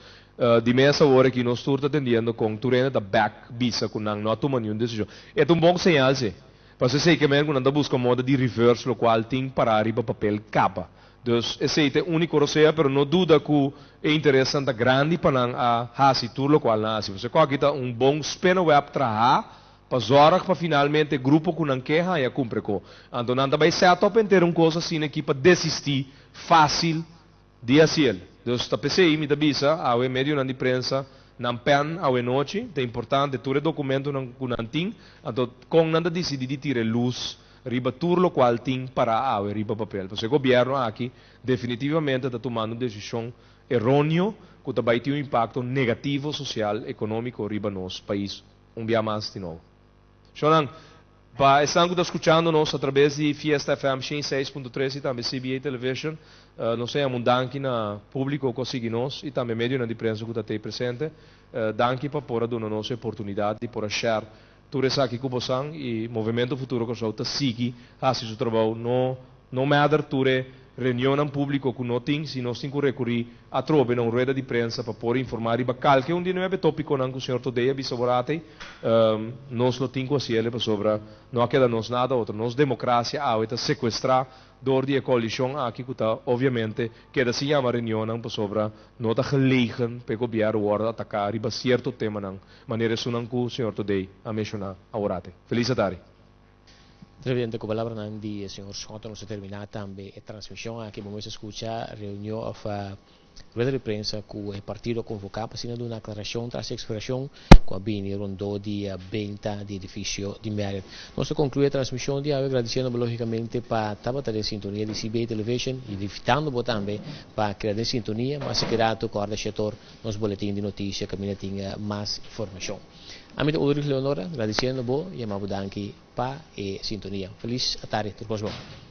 De meia hora que nós estamos atendendo com turena da back bisa que não toma nenhuma decisão. É um bom sinal, sim. Para sei que mesmo não busca modo de reverse, o qual tem para arriba papel capa. Então, esse é o único roceia, mas não duda que é interessante grande para a hasi tudo o qual nasce. Você aqui está bom spin web trabalhar para zorg para finalmente o grupo que não quer e cumpre com. Então, não vai ser top ter uma coisa assim aqui para desistir fácil de fazer. Então, está PCI me avisa ao meio de imprensa não pen ao noite, é importante todo o documento não tem, então com nada decidir tirar luz riba tudo o qual tem para ao riba papel. Porque o governo aqui definitivamente está tomando uma decisão errônea que vai ter um impacto negativo social, econômico riba nosso país dia mais de novo. Então, estão escutando-nos através de Fiesta FM 106.3 e também CBA Television. Não sei, um danke na público que segue nós e também meio de imprensa que está presente. Danke para pôr a nossa oportunidade para share tudo isso aqui com vocês e o movimento futuro que está seguindo a seu trabalho. Não me adar tudo reunião pública que não tem, se nós temos que recorrer a trobe na rueda de prensa para poder informar e bacal que dia não é tópico não que o senhor Todeia bisoborate nós não temos que fazer sobre não queda nós nada outro nós democracia a outra sequestrar door die coalição aqui que está obviamente queda se chama reunião para sobre não está gelegen para o governo atacar e certo tema não maneira isso não que o senhor Todeia a mencionar a orate. Feliz tarde. Presidente, con la palabra di signor Scotto, non si è terminata anche la trasmissione che abbiamo ascoltato riunione of rueda di prensa con il partito convocato sino ad una acclarazione tra espressione con bini rondò di venta di edificio di Marriott. Non si conclude la trasmissione di oggi agradecendo logicamente per tabata di sintonia di CBA Television e invitando también per creare sintonia ma si creato con il settore nos boletim di notizie che mi tinga más informazione. Amit Ulrich Leonora, agradecendo bo e amabo danki pa e sintonia. Feliz tarde, tudo bom.